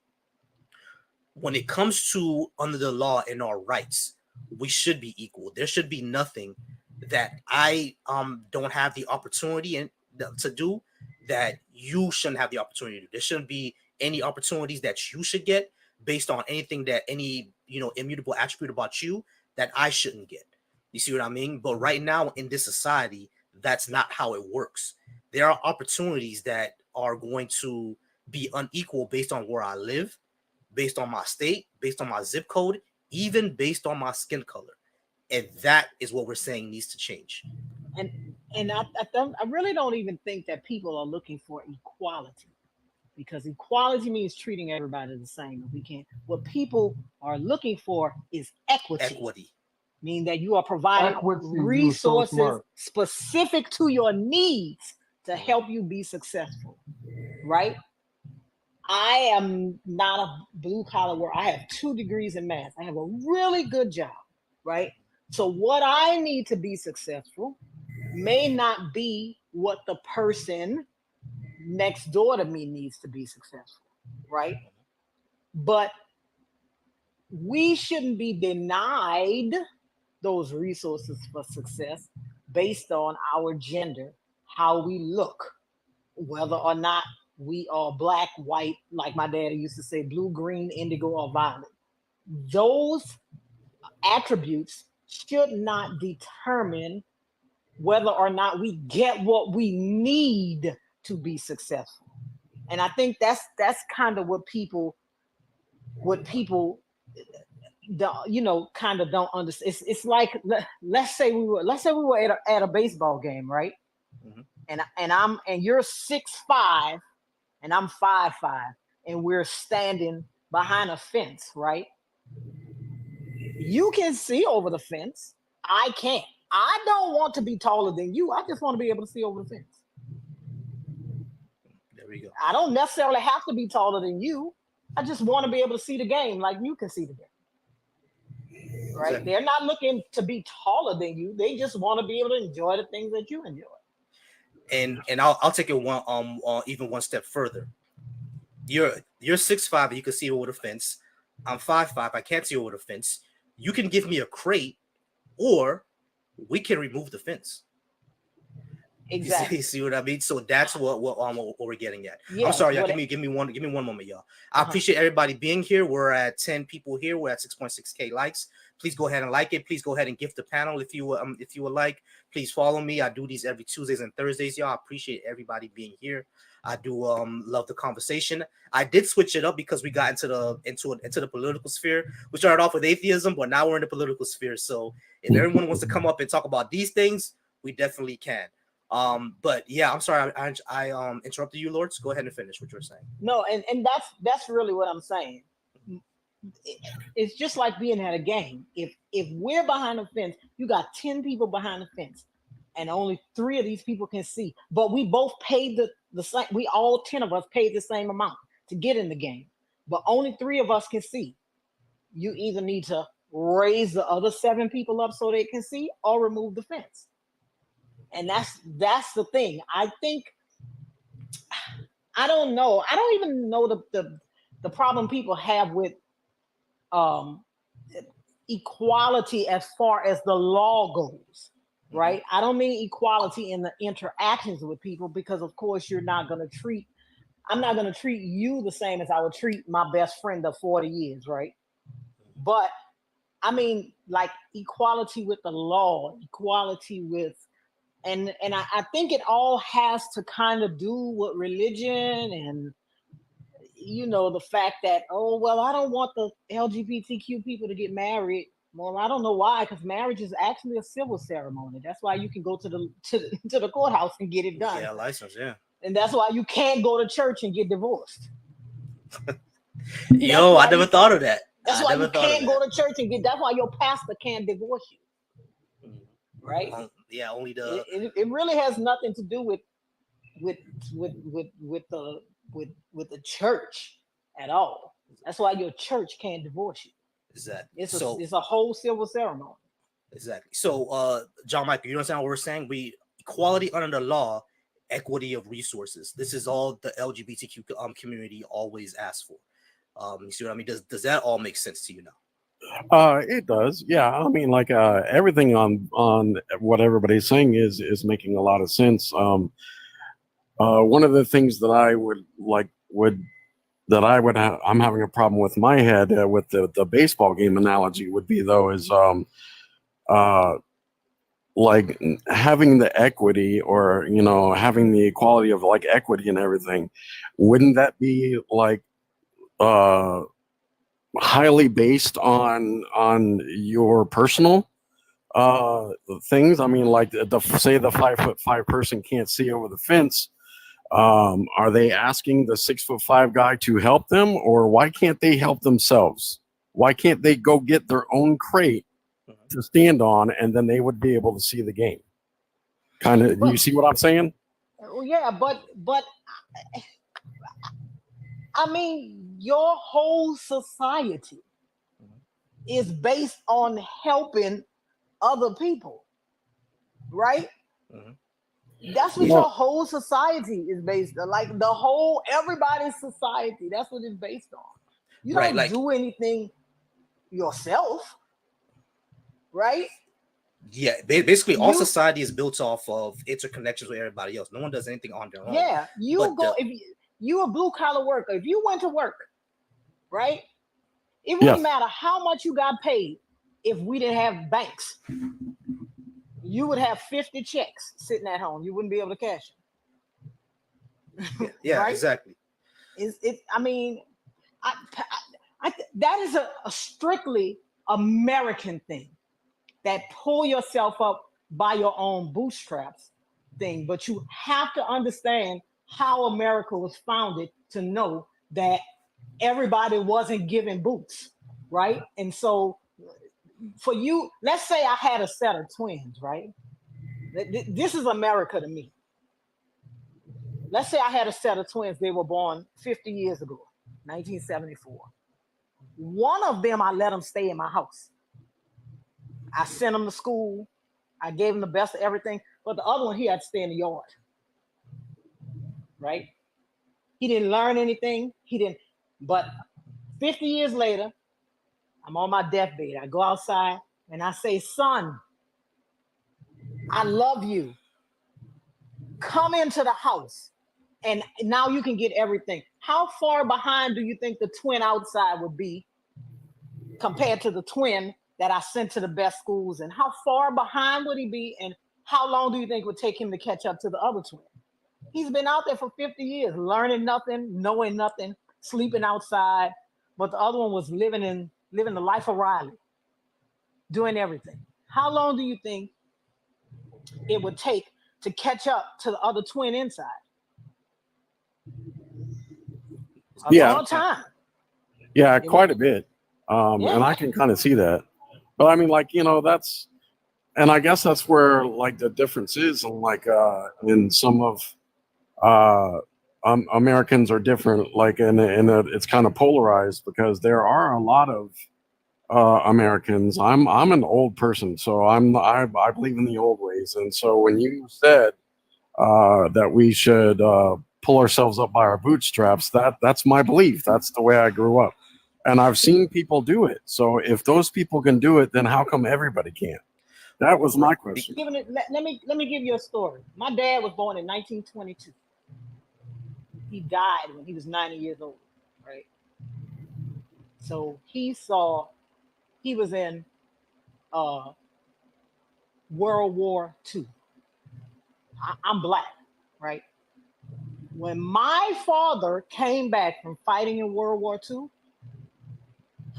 when it comes to under the law and our rights, we should be equal. There should be nothing that I don't have the opportunity to do that you shouldn't have the opportunity to do. There shouldn't be any opportunities that you should get based on anything that any immutable attribute about you that I shouldn't get. You see what I mean? But right now in this society, that's not how it works. There are opportunities that are going to be unequal based on where I live, based on my state, based on my zip code, even based on my skin color. And that is what we're saying needs to change.
And I really don't even think that people are looking for equality, because equality means treating everybody the same. What people are looking for is equity. Meaning that you are providing resources specific to your needs to help you be successful, right? I am not a blue collar worker. I have 2 degrees in math. I have a really good job, right? So what I need to be successful may not be what the person next door to me needs to be successful, right? But we shouldn't be denied those resources for success based on our gender, how we look, whether or not we are black, white, like my daddy used to say, blue, green, indigo, or violet. Those attributes should not determine whether or not we get what we need to be successful. And I think that's kind of what people don't, kind of don't understand. It's like, let's say we were at a baseball game, right?
Mhm.
And you're 6'5" and I'm 5'5", and we're standing behind a fence, right? You can see over the fence. I can't. I don't want to be taller than you. I just want to be able to see over the fence.
There we go.
I don't necessarily have to be taller than you. I just want to be able to see the game like you can see the game. Right?
Exactly.
They're not looking to be taller than you. They just want to be able to enjoy the things that you enjoy.
And I'll take it even one step further. You're 6'5", and you can see over the fence. I'm 5'5", I can't see over the fence. You can give me a crate, or we can remove the fence.
Exactly.
You see what I mean? So that's what we're getting at.
Yeah,
I'm sorry, y'all.
what
Give me one moment, y'all. I
Uh-huh.
appreciate everybody being here. We're at 10 people here. We're at 6.6K likes. Please go ahead and like it. Please go ahead and gift the panel if you would like. Please follow me. I do these every Tuesdays and Thursdays, y'all. I appreciate everybody being here. I do love the conversation. I did switch it up because we got into the political sphere. We started off with atheism, but now we're in the political sphere. So if everyone wants to come up and talk about these things, we definitely can. But yeah, I'm sorry I interrupted you, Lords. Go ahead and finish what you were saying.
No, and that's really what I'm saying. It's just like being at a game. If we're behind the fence, you got 10 people behind the fence, and only 3 of these people can see. But we both paid the same. We all 10 of us paid the same amount to get in the game, but only 3 of us can see. You either need to raise the other 7 people up so they can see, or remove the fence. And that's the thing. I think, I don't know. I don't even know the problem people have with equality as far as the law goes, right? I don't mean equality in the interactions with people, because of course I'm not going to treat you the same as I would treat my best friend of 40 years, right? But I mean, like, equality with the law, equality with, and I think it all has to kind of do with religion and, the fact that, oh, well, I don't want the LGBTQ people to get married. Well, I don't know why, because marriage is actually a civil ceremony. That's why you can go to the courthouse and get it done.
Yeah, license, yeah.
And that's why you can't go to church and get divorced.
Yo, I never thought of that.
That's why you can't go to church and that's why your pastor can't divorce you. Right?
Yeah, only
it really has nothing to do with the church at all. That's why your church can't divorce you.
Exactly.
It's a whole civil ceremony.
Exactly. So, John Michael, you understand what we're saying? Equality under the law, equity of resources. This is all the LGBTQ community always asks for. You see what I mean? Does that all make sense to you now?
It does. Yeah. I mean, like, everything on what everybody's saying is making a lot of sense. One of the things that I'm having a problem with my head with the baseball game analogy would be, though, is like having the equity, or having the equality of like equity and everything. Wouldn't that be like highly based on your personal things? I mean, like say the 5'5" person can't see over the fence. Are they asking the 6'5" guy to help them, or why can't they help themselves? Why can't they go get their own crate to stand on, and then they would be able to see the game? Kind of, you see what I'm saying?
Yeah, but I mean, your whole society is based on helping other people, right?
Mhm.
That's what
Well,
your whole society is based on. Like the whole everybody's society. That's what it's based on. You
Right,
don't
like
do anything yourself, right?
yeah, basically all
You
society is built off of interconnections with everybody else. No one does anything on their own.
yeah, you
But
go
the
if you a blue collar worker. If you went to work, right? It wouldn't
yes,
matter how much you got paid if we didn't have banks. You would have 50 checks sitting at home. You wouldn't be able to cash them,
yeah,
right?
exactly.
I mean, that is a strictly American thing. That pull yourself up by your own bootstraps thing. But you have to understand how America was founded to know that everybody wasn't given boots, right? And so for you, let's say I had a set of twins, right? This is America to me. Let's say I had a set of twins. They were born 50 years ago, 1974. One of them, I let them stay in my house. I sent them to school. I gave him the best of everything, but the other one, he had to stay in the yard, right? He didn't learn anything. He didn't, but 50 years later, I'm on my deathbed. I go outside and I say, son, I love you. Come into the house. And now you can get everything. How far behind do you think the twin outside would be compared to the twin that I sent to the best schools? And how far behind would he be? And how long do you think it would take him to catch up to the other twin? He's been out there for 50 years, learning nothing, knowing nothing, sleeping outside. But the other one was living the life of Riley, doing everything. How long do you think it would take to catch up to the other twin inside? A
yeah,
long time.
yeah,
You
quite
know?
a bit.
Yeah.
And I can kind of see that. But I mean, like, that's, and I guess that's where like the difference is, and like in some of Americans are different, like it's kind of polarized because there are a lot of Americans. I'm an old person, so I believe in the old ways, and so when you said that we should pull ourselves up by our bootstraps, that's my belief. That's the way I grew up, and I've seen people do it. So if those people can do it, then how come everybody can't? That was my question.
Let me give you a story. My dad was born in 1922. He died when he was 90 years old, right? So he was in uh, World War II. I'm black, right? When my father came back from fighting in World War II,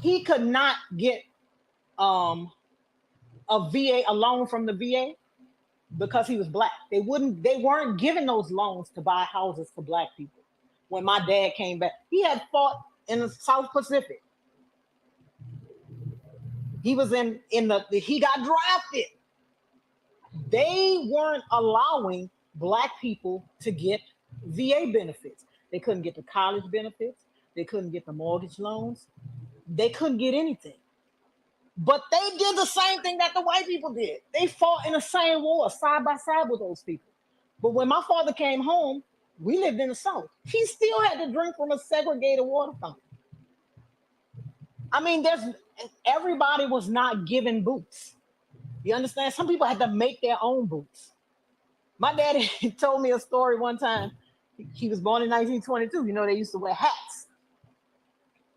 he could not get a loan from the VA because he was black. They weren't giving those loans to buy houses for black people. When my dad came back, he had fought in the South Pacific. He was he got drafted. They weren't allowing black people to get VA benefits. They couldn't get the college benefits. They couldn't get the mortgage loans. They couldn't get anything. But they did the same thing that the white people did. They fought in the same war side by side with those people. But when my father came home, we lived in the South. He still had to drink from a segregated water fountain. I mean, everybody was not given boots. You understand? Some people had to make their own boots. My daddy told me a story one time. He was born in 1922. You know, they used to wear hats.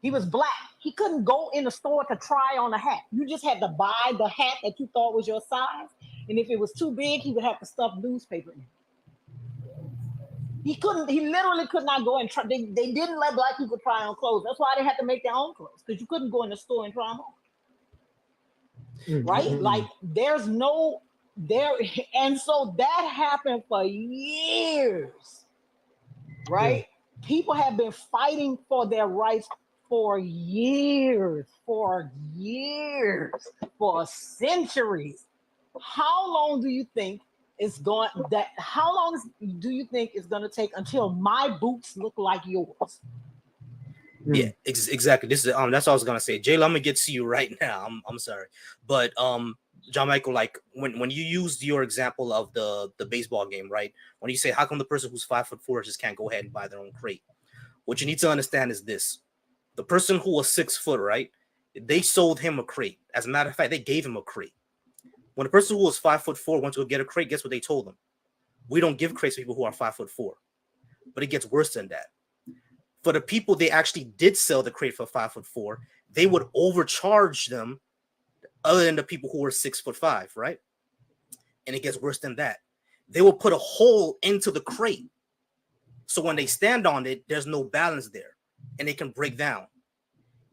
He was black. He couldn't go in the store to try on a hat. You just had to buy the hat that you thought was your size. And if it was too big, he would have to stuff newspaper in it. He literally could not go and try. They didn't let black people try on clothes. That's why they had to make their own clothes, because you couldn't go in the store and try them on. Right? Like and so that happened for years. Right? People have been fighting for their rights for years, for centuries. How long do you think it's going that how long do you think it's going to take until my boots look like yours?
Yeah, exactly. This is that's what I was gonna say. Jayla, I'm gonna get to you right now. I'm sorry, but John Michael, like when you used your example of the baseball game, right? When you say how come the person who's 5'4" just can't go ahead and buy their own crate? What you need to understand is this: the person who was 6 foot, right? They sold him a crate. As a matter of fact, they gave him a crate. When the person who was 5'4" went to go get a crate, guess what they told him? We don't give crates to people who are 5'4". But it gets worse than that. For the people they actually did sell the crate for 5'4", they would overcharge them other than the people who were 6'5", right? And it gets worse than that. They will put a hole into the crate. So when they stand on it, there's no balance there and it can break down.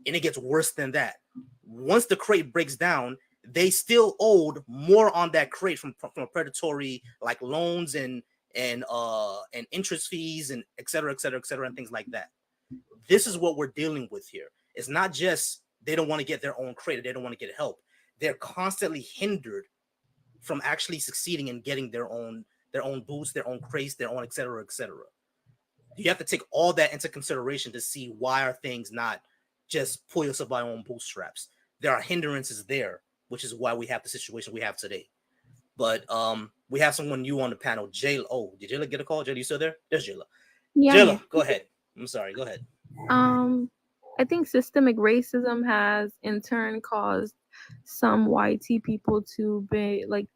And it gets worse than that. Once the crate breaks down, they still owed more on that crate from a predatory like loans and interest fees and et cetera, and things like that. This is what we're dealing with here. It's not just they don't want to get their own crate, they don't want to get help. They're constantly hindered from actually succeeding in getting their own boots, their own crates, their own et cetera, et cetera. You have to take all that into consideration to see why are things not just pull yourself by your own bootstraps. There are hindrances there, which is why we have the situation we have today. But we have someone new on the panel, Jayla. Oh, did Jayla get a call? Jayla, you still there? There's Jayla.
Yeah.
Jayla, go ahead. I'm sorry. Go ahead.
I think systemic racism has in turn caused some YT people to be like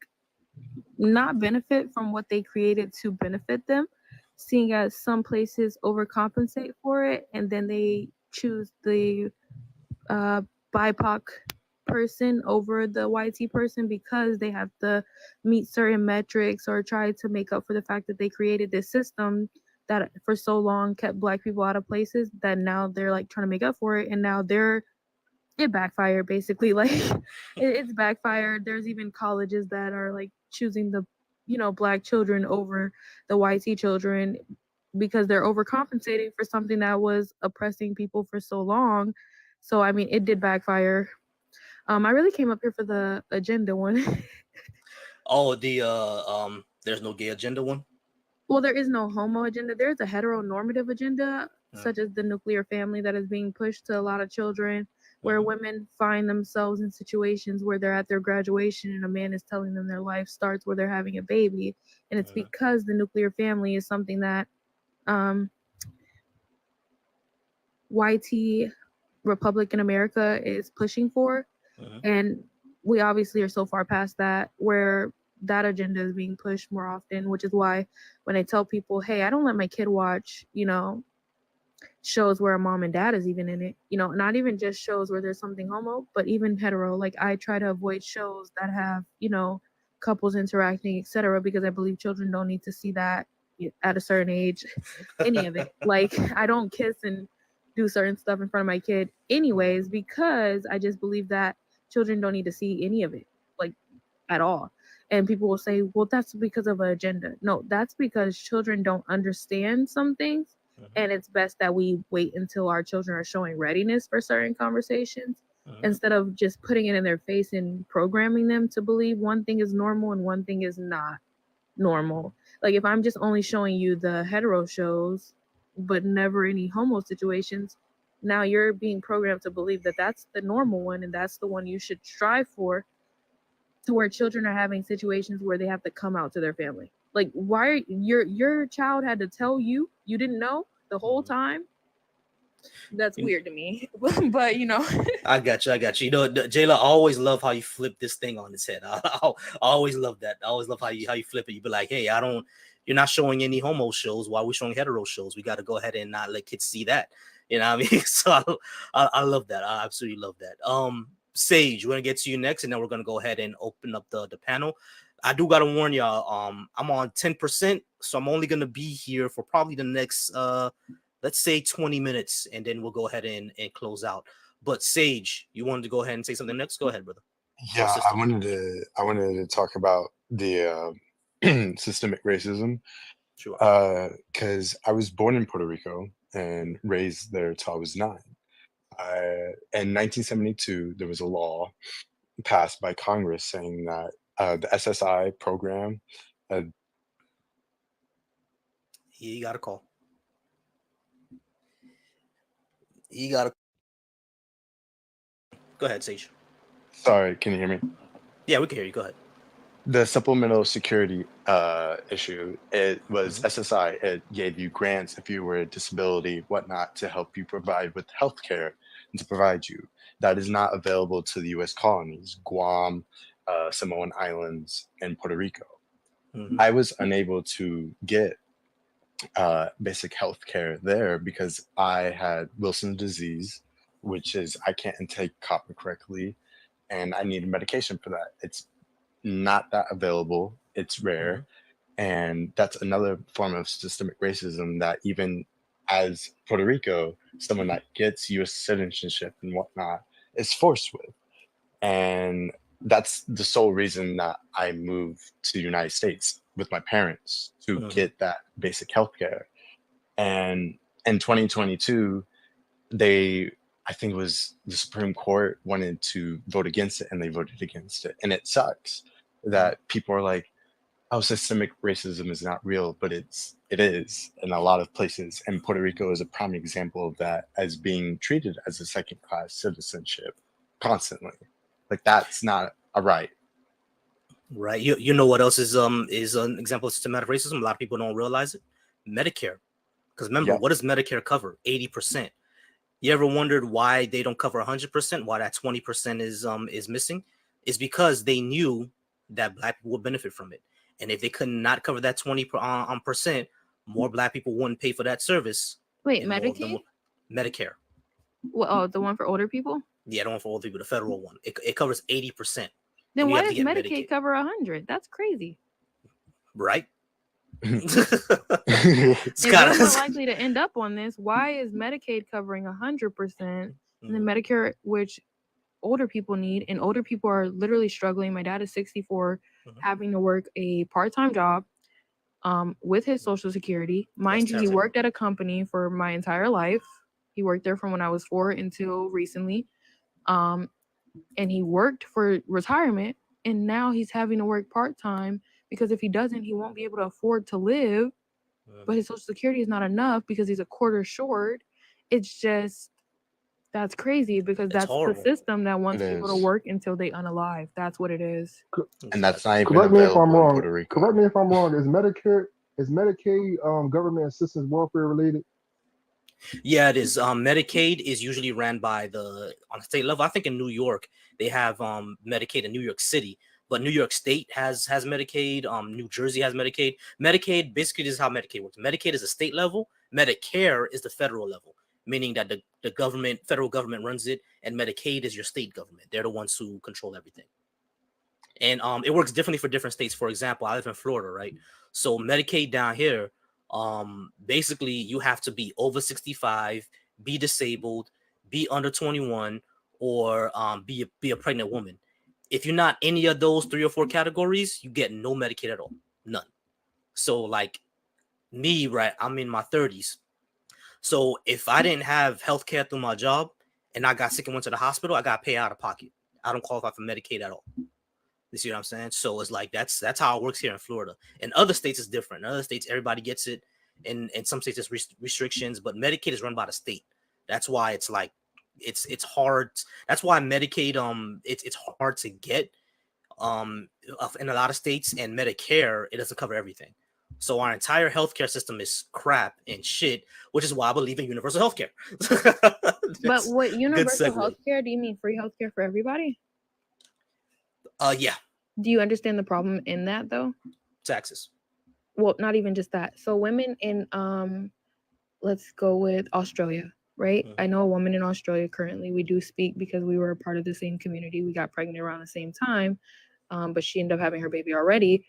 not benefit from what they created to benefit them, seeing as some places overcompensate for it and then they choose the BIPOC person over the YT person because they have to meet certain metrics or try to make up for the fact that they created this system that for so long kept Black people out of places that now they're like trying to make up for it, and now it backfired basically. Like it's backfired. There's even colleges that are like choosing the Black children over the YT children because they're overcompensating for something that was oppressing people for so long. So I mean, it did backfire. I really came up here for the agenda one.
Oh, there's no gay agenda one.
Well, there is no homo agenda. There's a heteronormative agenda, such as the nuclear family that is being pushed to a lot of children, where women find themselves in situations where they're at their graduation and a man is telling them their life starts where they're having a baby. And it's because the nuclear family is something that YT Republican America is pushing for. And we obviously are so far past that where that agenda is being pushed more often, which is why when I tell people, hey, I don't let my kid watch, shows where a mom and dad is even in it, not even just shows where there's something homo, but even hetero. Like I try to avoid shows that have, couples interacting, etc., because I believe children don't need to see that at a certain age, any of it. Like I don't kiss and do certain stuff in front of my kid anyways, because I just believe that children don't need to see any of it, like at all. And people will say, well, that's because of an agenda. No, that's because children don't understand some things. And it's best that we wait until our children are showing readiness for certain conversations instead of just putting it in their face and programming them to believe one thing is normal and one thing is not normal. Like if I'm just only showing you the hetero shows, but never any homo situations, now you're being programmed to believe that that's the normal one and that's the one you should strive for, to where children are having situations where they have to come out to their family. Like why your child had to tell you didn't know the whole time? That's weird to me. But
I got you. Jayla, I always love how you flip this thing on its head. I always love that. I always love how you flip it. You be like, hey, you're not showing any homo shows. Why are we showing hetero shows? We got to go ahead and not let kids see that. You know what I mean? So I love that. I absolutely love that. Sage, we're gonna get to you next, and then we're gonna go ahead and open up the panel. I do gotta warn y'all, I'm on 10%, so I'm only gonna be here for probably the next let's say 20 minutes, and then we'll go ahead and close out. But Sage, you wanted to go ahead and say something next? Go ahead, brother.
Yeah, I wanted to talk about the systemic racism.
Sure.
Because I was born in Puerto Rico and raised there till I was 9. In 1972, there was a law passed by Congress saying that the SSI program
You got a call. You got to go ahead, Sage.
Sorry, can you hear me?
Yeah, we can hear you. Go ahead.
The supplemental security issue, it was SSI. It gave you grants if you were a disability, whatnot, to help you provide with healthcare and to provide you. That is not available to the U.S. colonies, Guam, Samoan Islands, and Puerto Rico. I was unable to get basic health care there because I had Wilson's disease, which is I can't intake copper correctly, and I needed medication for that. It's not that available. It's rare. And that's another form of systemic racism that even as Puerto Rico, someone that gets US citizenship and whatnot is forced with. And that's the sole reason that I moved to the United States with my parents to get that basic health care. And in 2022, I think it was the Supreme Court wanted to vote against it, and they voted against it. And it sucks that people are like, oh, systemic racism is not real, but it is in a lot of places. And Puerto Rico is a prime example of that, as being treated as a second-class citizenship constantly. Like, that's not a right.
Right. You know what else is an example of systematic racism? A lot of people don't realize it. Medicare. Because remember, what does Medicare cover? 80%. You ever wondered why they don't cover 100%? Why that 20% is missing? It's because they knew that Black people would benefit from it. And if they could not cover that 20%, more Black people wouldn't pay for that service.
Wait, Medicaid?
Medicare.
Well, oh, the one for older people?
Yeah, the one for older people, the federal one. It covers 80%.
Then why does Medicaid cover 100? That's crazy.
Right?
If we're more likely to end up on this, why is Medicaid covering 100% and then Medicare, which older people need, and older people are literally struggling. My dad is 64, having to work a part-time job with his Social Security. Mind you, he worked at a company for my entire life. He worked there from when I was 4 until recently. And he worked for retirement, and now he's having to work part-time because if he doesn't, he won't be able to afford to live. But his Social Security is not enough because he's a quarter short. It's just, that's crazy because that's the system that wants people to work until they unalive. That's what it is.
And that's not even
Correct me if I'm
available in
wrong.
Puerto Rico.
Correct me if I'm wrong. Is Medicaid government assistance welfare related?
Yeah, it is. Medicaid is usually ran by on the state level. I think in New York they have Medicaid in New York City, but New York State has Medicaid. New Jersey has Medicaid. Medicaid basically is how Medicaid works. Medicaid is a state level. Medicare is the federal level, meaning that the federal government runs it, and Medicaid is your state government. They're the ones who control everything. And it works differently for different states. For example, I live in Florida, right? So Medicaid down here, basically you have to be over 65, be disabled, be under 21, or be a pregnant woman. If you're not any of those 3 or 4 categories, you get no Medicaid at all, none. So like me, right, I'm in my 30s. So if I didn't have health care through my job and I got sick and went to the hospital, I got to pay out of pocket. I don't qualify for Medicaid at all. You see what I'm saying? So it's like that's how it works here in Florida. In other states, it's different. In other states, everybody gets it. In some states, there's restrictions, but Medicaid is run by the state. That's why it's like it's hard. That's why Medicaid it's hard to get in a lot of states, and Medicare, it doesn't cover everything. So our entire healthcare system is crap and shit, which is why I believe in universal healthcare.
But what universal healthcare? Do you mean free healthcare for everybody?
Yeah.
Do you understand the problem in that though?
Taxes.
Well, not even just that. So women in let's go with Australia, right? I know a woman in Australia currently. We do speak because we were a part of the same community. We got pregnant around the same time, but she ended up having her baby already.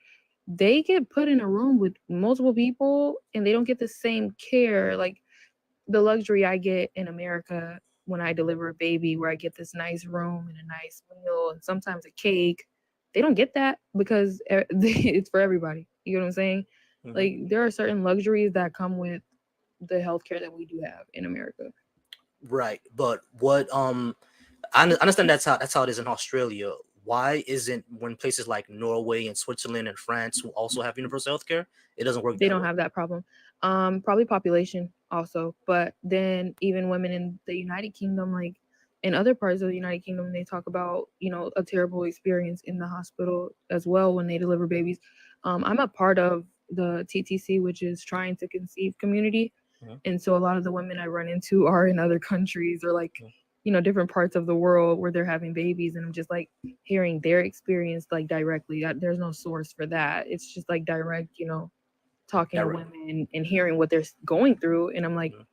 They get put in a room with multiple people and they don't get the same care, like the luxury I get in America when I deliver a baby, where I get this nice room and a nice meal and sometimes a cake. They don't get that because it's for everybody. You know what I'm saying? Like there are certain luxuries that come with the healthcare that we do have in America.
Right. But what I understand that's how it is in Australia. why isn't when places like Norway and Switzerland and France who also have universal healthcare, it doesn't work
They
that
don't
way?
have that problem. Probably population also, but then even women in the United Kingdom, like in other parts of the United Kingdom, they talk about, you know, a terrible experience in the hospital as well when they deliver babies. I'm a part of the TTC, which is Trying to Conceive community.
Mhm.
And so a lot of the women I run into are in other countries or like,
Mhm.
you know, different parts of the world where they're having babies. And I'm just like hearing their experience like directly. There's no source for that. It's just like direct, you know, talking to
Direct.
women and hearing what they're going through. And I'm like,
Mhm.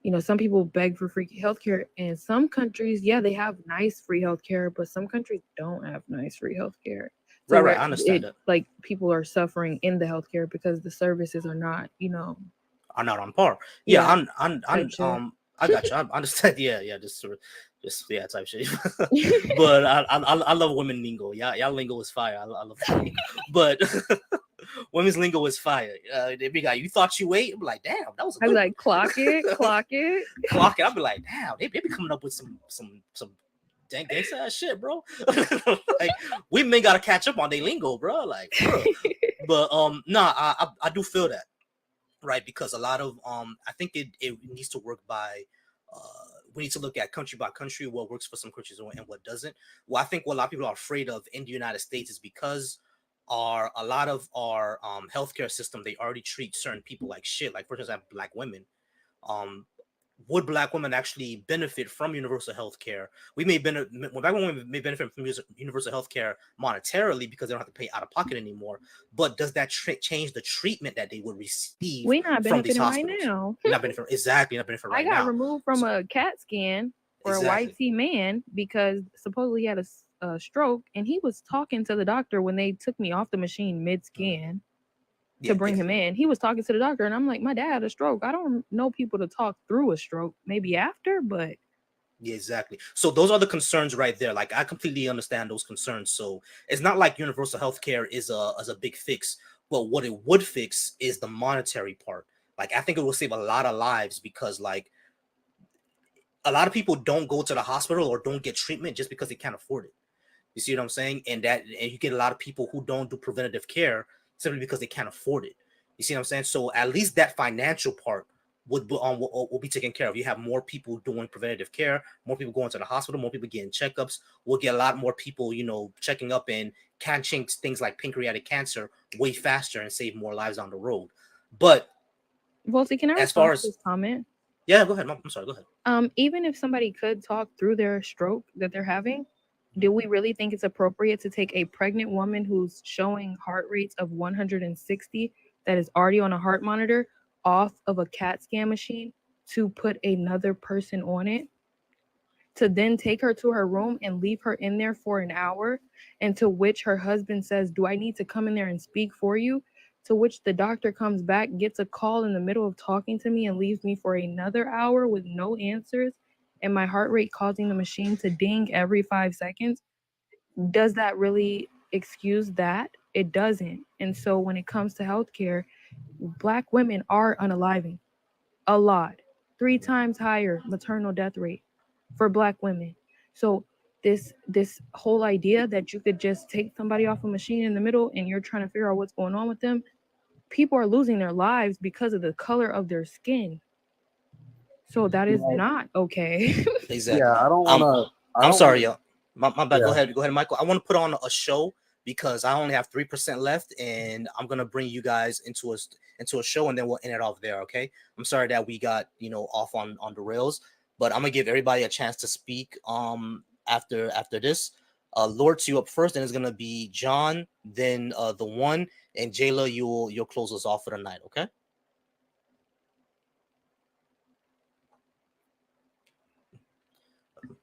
you know, some people beg for free healthcare, and some countries, yeah, they have nice free healthcare, but some countries don't have nice free healthcare. So
Right,
where
I understand
it
that.
like people are suffering in the healthcare because the services are not, you know,
Are not on par. Yeah,
yeah,
I'm
type shit.
I got you. I understand. Yeah, just sort of, just yeah, type shit. But I love women lingo. Yeah, y'all lingo is fire. I love lingo. But women's lingo is fire. They be like, you thought you ate? I'm like, damn, that was a
I'd be
good
like, clock it, clock it.
clock it. I'll be like, damn, they be coming up with some dang gangsta ass shit, bro. Like women gotta catch up on their lingo, bro. Like, bro. But nah, I do feel that, right? Because a lot of I think it needs to work by we need to look at country by country what works for some countries and what doesn't. Well, I think what a lot of people are afraid of in the United States is because a lot of our healthcare system, they already treat certain people like shit. Like for example, black women. Um, would black women actually benefit from universal health care? We may benefit, black women may benefit from universal health care monetarily because they don't have to pay out of pocket anymore. But does that change the treatment that they would receive
We not
from these
benefiting right
hospitals?
now.
Not benefit, exactly, not benefit
I
right
got
now.
removed from
So,
a CAT scan for
exactly.
a YT man because supposedly he had a stroke, and he was talking to the doctor when they took me off the machine mid scan to
Yeah,
bring him in. He was talking to the doctor, and I'm like, my dad had a stroke. I don't know people to talk through a stroke. Maybe after, but
yeah, exactly. So those are the concerns right there. Like I completely understand those concerns. So it's not like universal health care is a big fix, but what it would fix is the monetary part. Like I think it will save a lot of lives because like a lot of people don't go to the hospital or don't get treatment just because they can't afford it. You see what I'm saying? And you get a lot of people who don't do preventative care simply because they can't afford it. You see what I'm saying? So at least that financial part will be taken care of. You have more people doing preventative care, more people going to the hospital, more people getting checkups. We'll get a lot more people, you know, checking up and catching things like pancreatic cancer way faster and save more lives on the road. But
Volsy, can I
as far
respond
as
to this comment?
yeah, go ahead. I'm sorry. Go ahead.
Even if somebody could talk through their stroke that they're having, do we really think it's appropriate to take a pregnant woman who's showing heart rates of 160 that is already on a heart monitor off of a CAT scan machine to put another person on it, to then take her to her room and leave her in there for an hour, and to which her husband says, do I need to come in there and speak for you? To which the doctor comes back, gets a call in the middle of talking to me, and leaves me for another hour with no answers, and my heart rate causing the machine to ding every 5 seconds. Does that really excuse that? It doesn't. And so when it comes to healthcare, Black women are unaliving a lot, 3 times higher maternal death rate for Black women. So this whole idea that you could just take somebody off a machine in the middle and you're trying to figure out what's going on with them, people are losing their lives because of the color of their skin. So that is
Right.
not okay.
Exactly.
Yeah, I don't want to.
I'm sorry, y'all. My bad.
Yeah.
Go ahead, Michael. I want to put on a show because I only have 3% left, and I'm gonna bring you guys into a show, and then we'll end it off there. Okay. I'm sorry that we got off on the rails, but I'm gonna give everybody a chance to speak. After this, Lords, you up first, and it's gonna be John, then the one, and Jayla, you'll close us off for the night. Okay.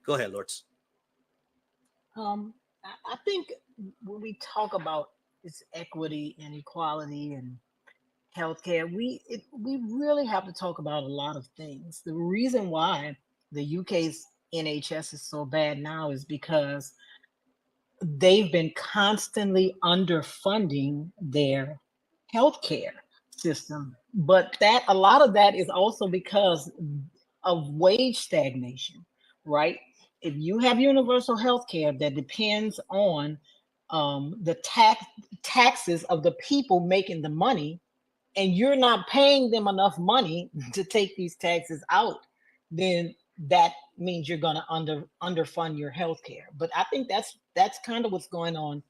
Go ahead, Lords.
I think when we talk about this equity and equality and healthcare, we really have to talk about a lot of things. The reason why the UK's NHS is so bad now is because they've been constantly underfunding their healthcare system. But that a lot of that is also because of wage stagnation, right? if you have universal health care that depends on the taxes of the people making the money, and you're not paying them enough money to take these taxes out, then that means you're going to underfund your health care. But I think that's kind of what's going on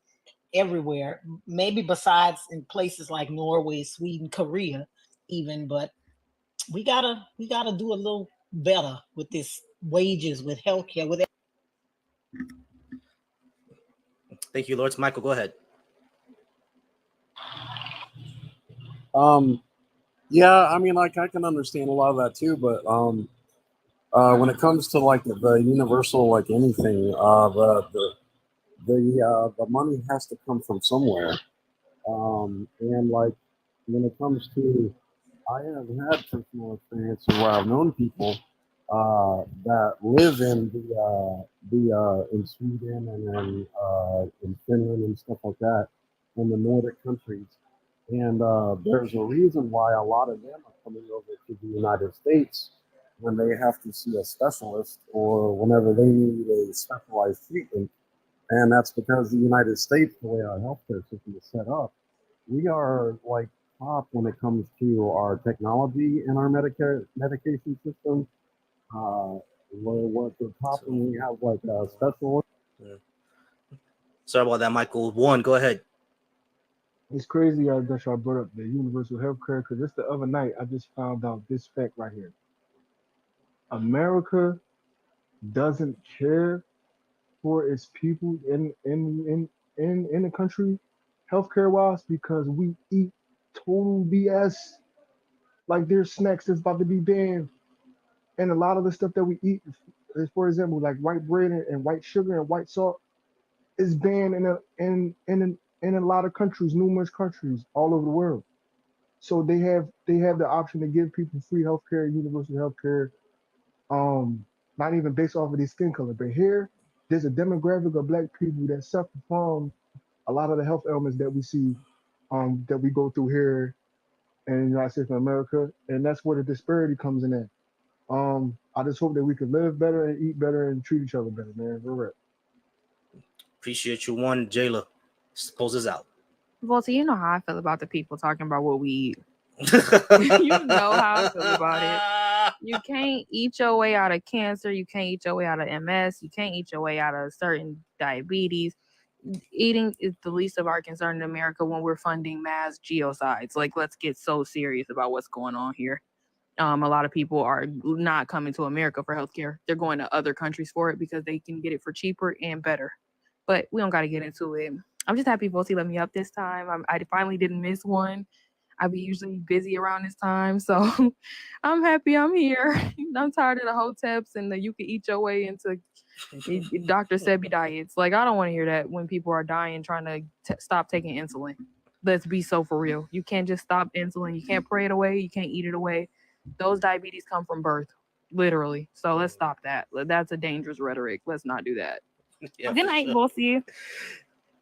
everywhere, maybe besides in places like Norway, Sweden, Korea even. But we gotta do a little better with this wages, with healthcare, with.
Thank you, Lords. Michael, go ahead.
Yeah, I mean, like I can understand a lot of that too, but when it comes to like the universal, like anything, the money has to come from somewhere. And like when it comes to, I have had personal experiences where I've known people that live in in Sweden and in Finland and stuff like that, in the Nordic countries. And there's a reason why a lot of them are coming over to the United States when they have to see a specialist or whenever they need a specialized treatment. And that's because the United States, the way our healthcare system is set up, we are like top when it comes to our technology and our medication system. We're the top when we have like a special.
Sorry about that, Michael. One, go ahead.
It's crazy that y'all brought up the universal health care, because just the other night I just found out this fact right here. America doesn't care for its people in the country, healthcare wise, because we eat total BS. Like there's snacks that's about to be banned, and a lot of the stuff that we eat, is, for example, like white bread and white sugar and white salt, is banned in a lot of countries, numerous countries all over the world. So they have the option to give people free healthcare, universal healthcare, not even based off of their skin color. But here, there's a demographic of Black people that suffer from a lot of the health ailments that we see, that we go through here in the United States of America, and that's where the disparity comes in at. I just hope that we can live better and eat better and treat each other better, man. We're right.
Appreciate you. One, Jayla, close us out.
Volta, you know how I feel about the people talking about what we eat. You know how I feel about it. You can't eat your way out of cancer. You can't eat your way out of MS. You can't eat your way out of certain diabetes. Eating is the least of our concern in America when we're funding mass genocides. Like, let's get so serious about what's going on here. A lot of people are not coming to America for healthcare. They're going to other countries for it because they can get it for cheaper and better. But we don't got to get into it. I'm just happy Volta let me up this time. I finally didn't miss one. I be usually busy around this time, so I'm happy I'm here. I'm tired of the hoteps and the you can eat your way into Dr. Sebi diets. Like, I don't want to hear that when people are dying trying to stop taking insulin. Let's be so for real. You can't just stop insulin. You can't pray it away. You can't eat it away. Those diabetes come from birth, literally. So let's stop that. That's a dangerous rhetoric. Let's not do that.
Yeah,
Good night, Volta.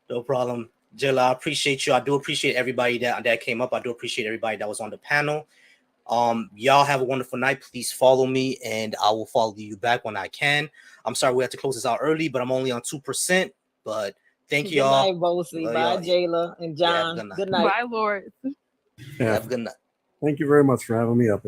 No problem. Jayla, I appreciate you. I do appreciate everybody that came up. I do appreciate everybody that was on the panel. Y'all have a wonderful night. Please follow me and I will follow you back when I can. I'm sorry we have to close this out early, but I'm only on 2%. But thank you all.
Good night, Volta. Bye, Jayla and John.
Yeah,
good night.
Bye, Lord.
Yeah.
Have a good night.
Thank you very much for having me up.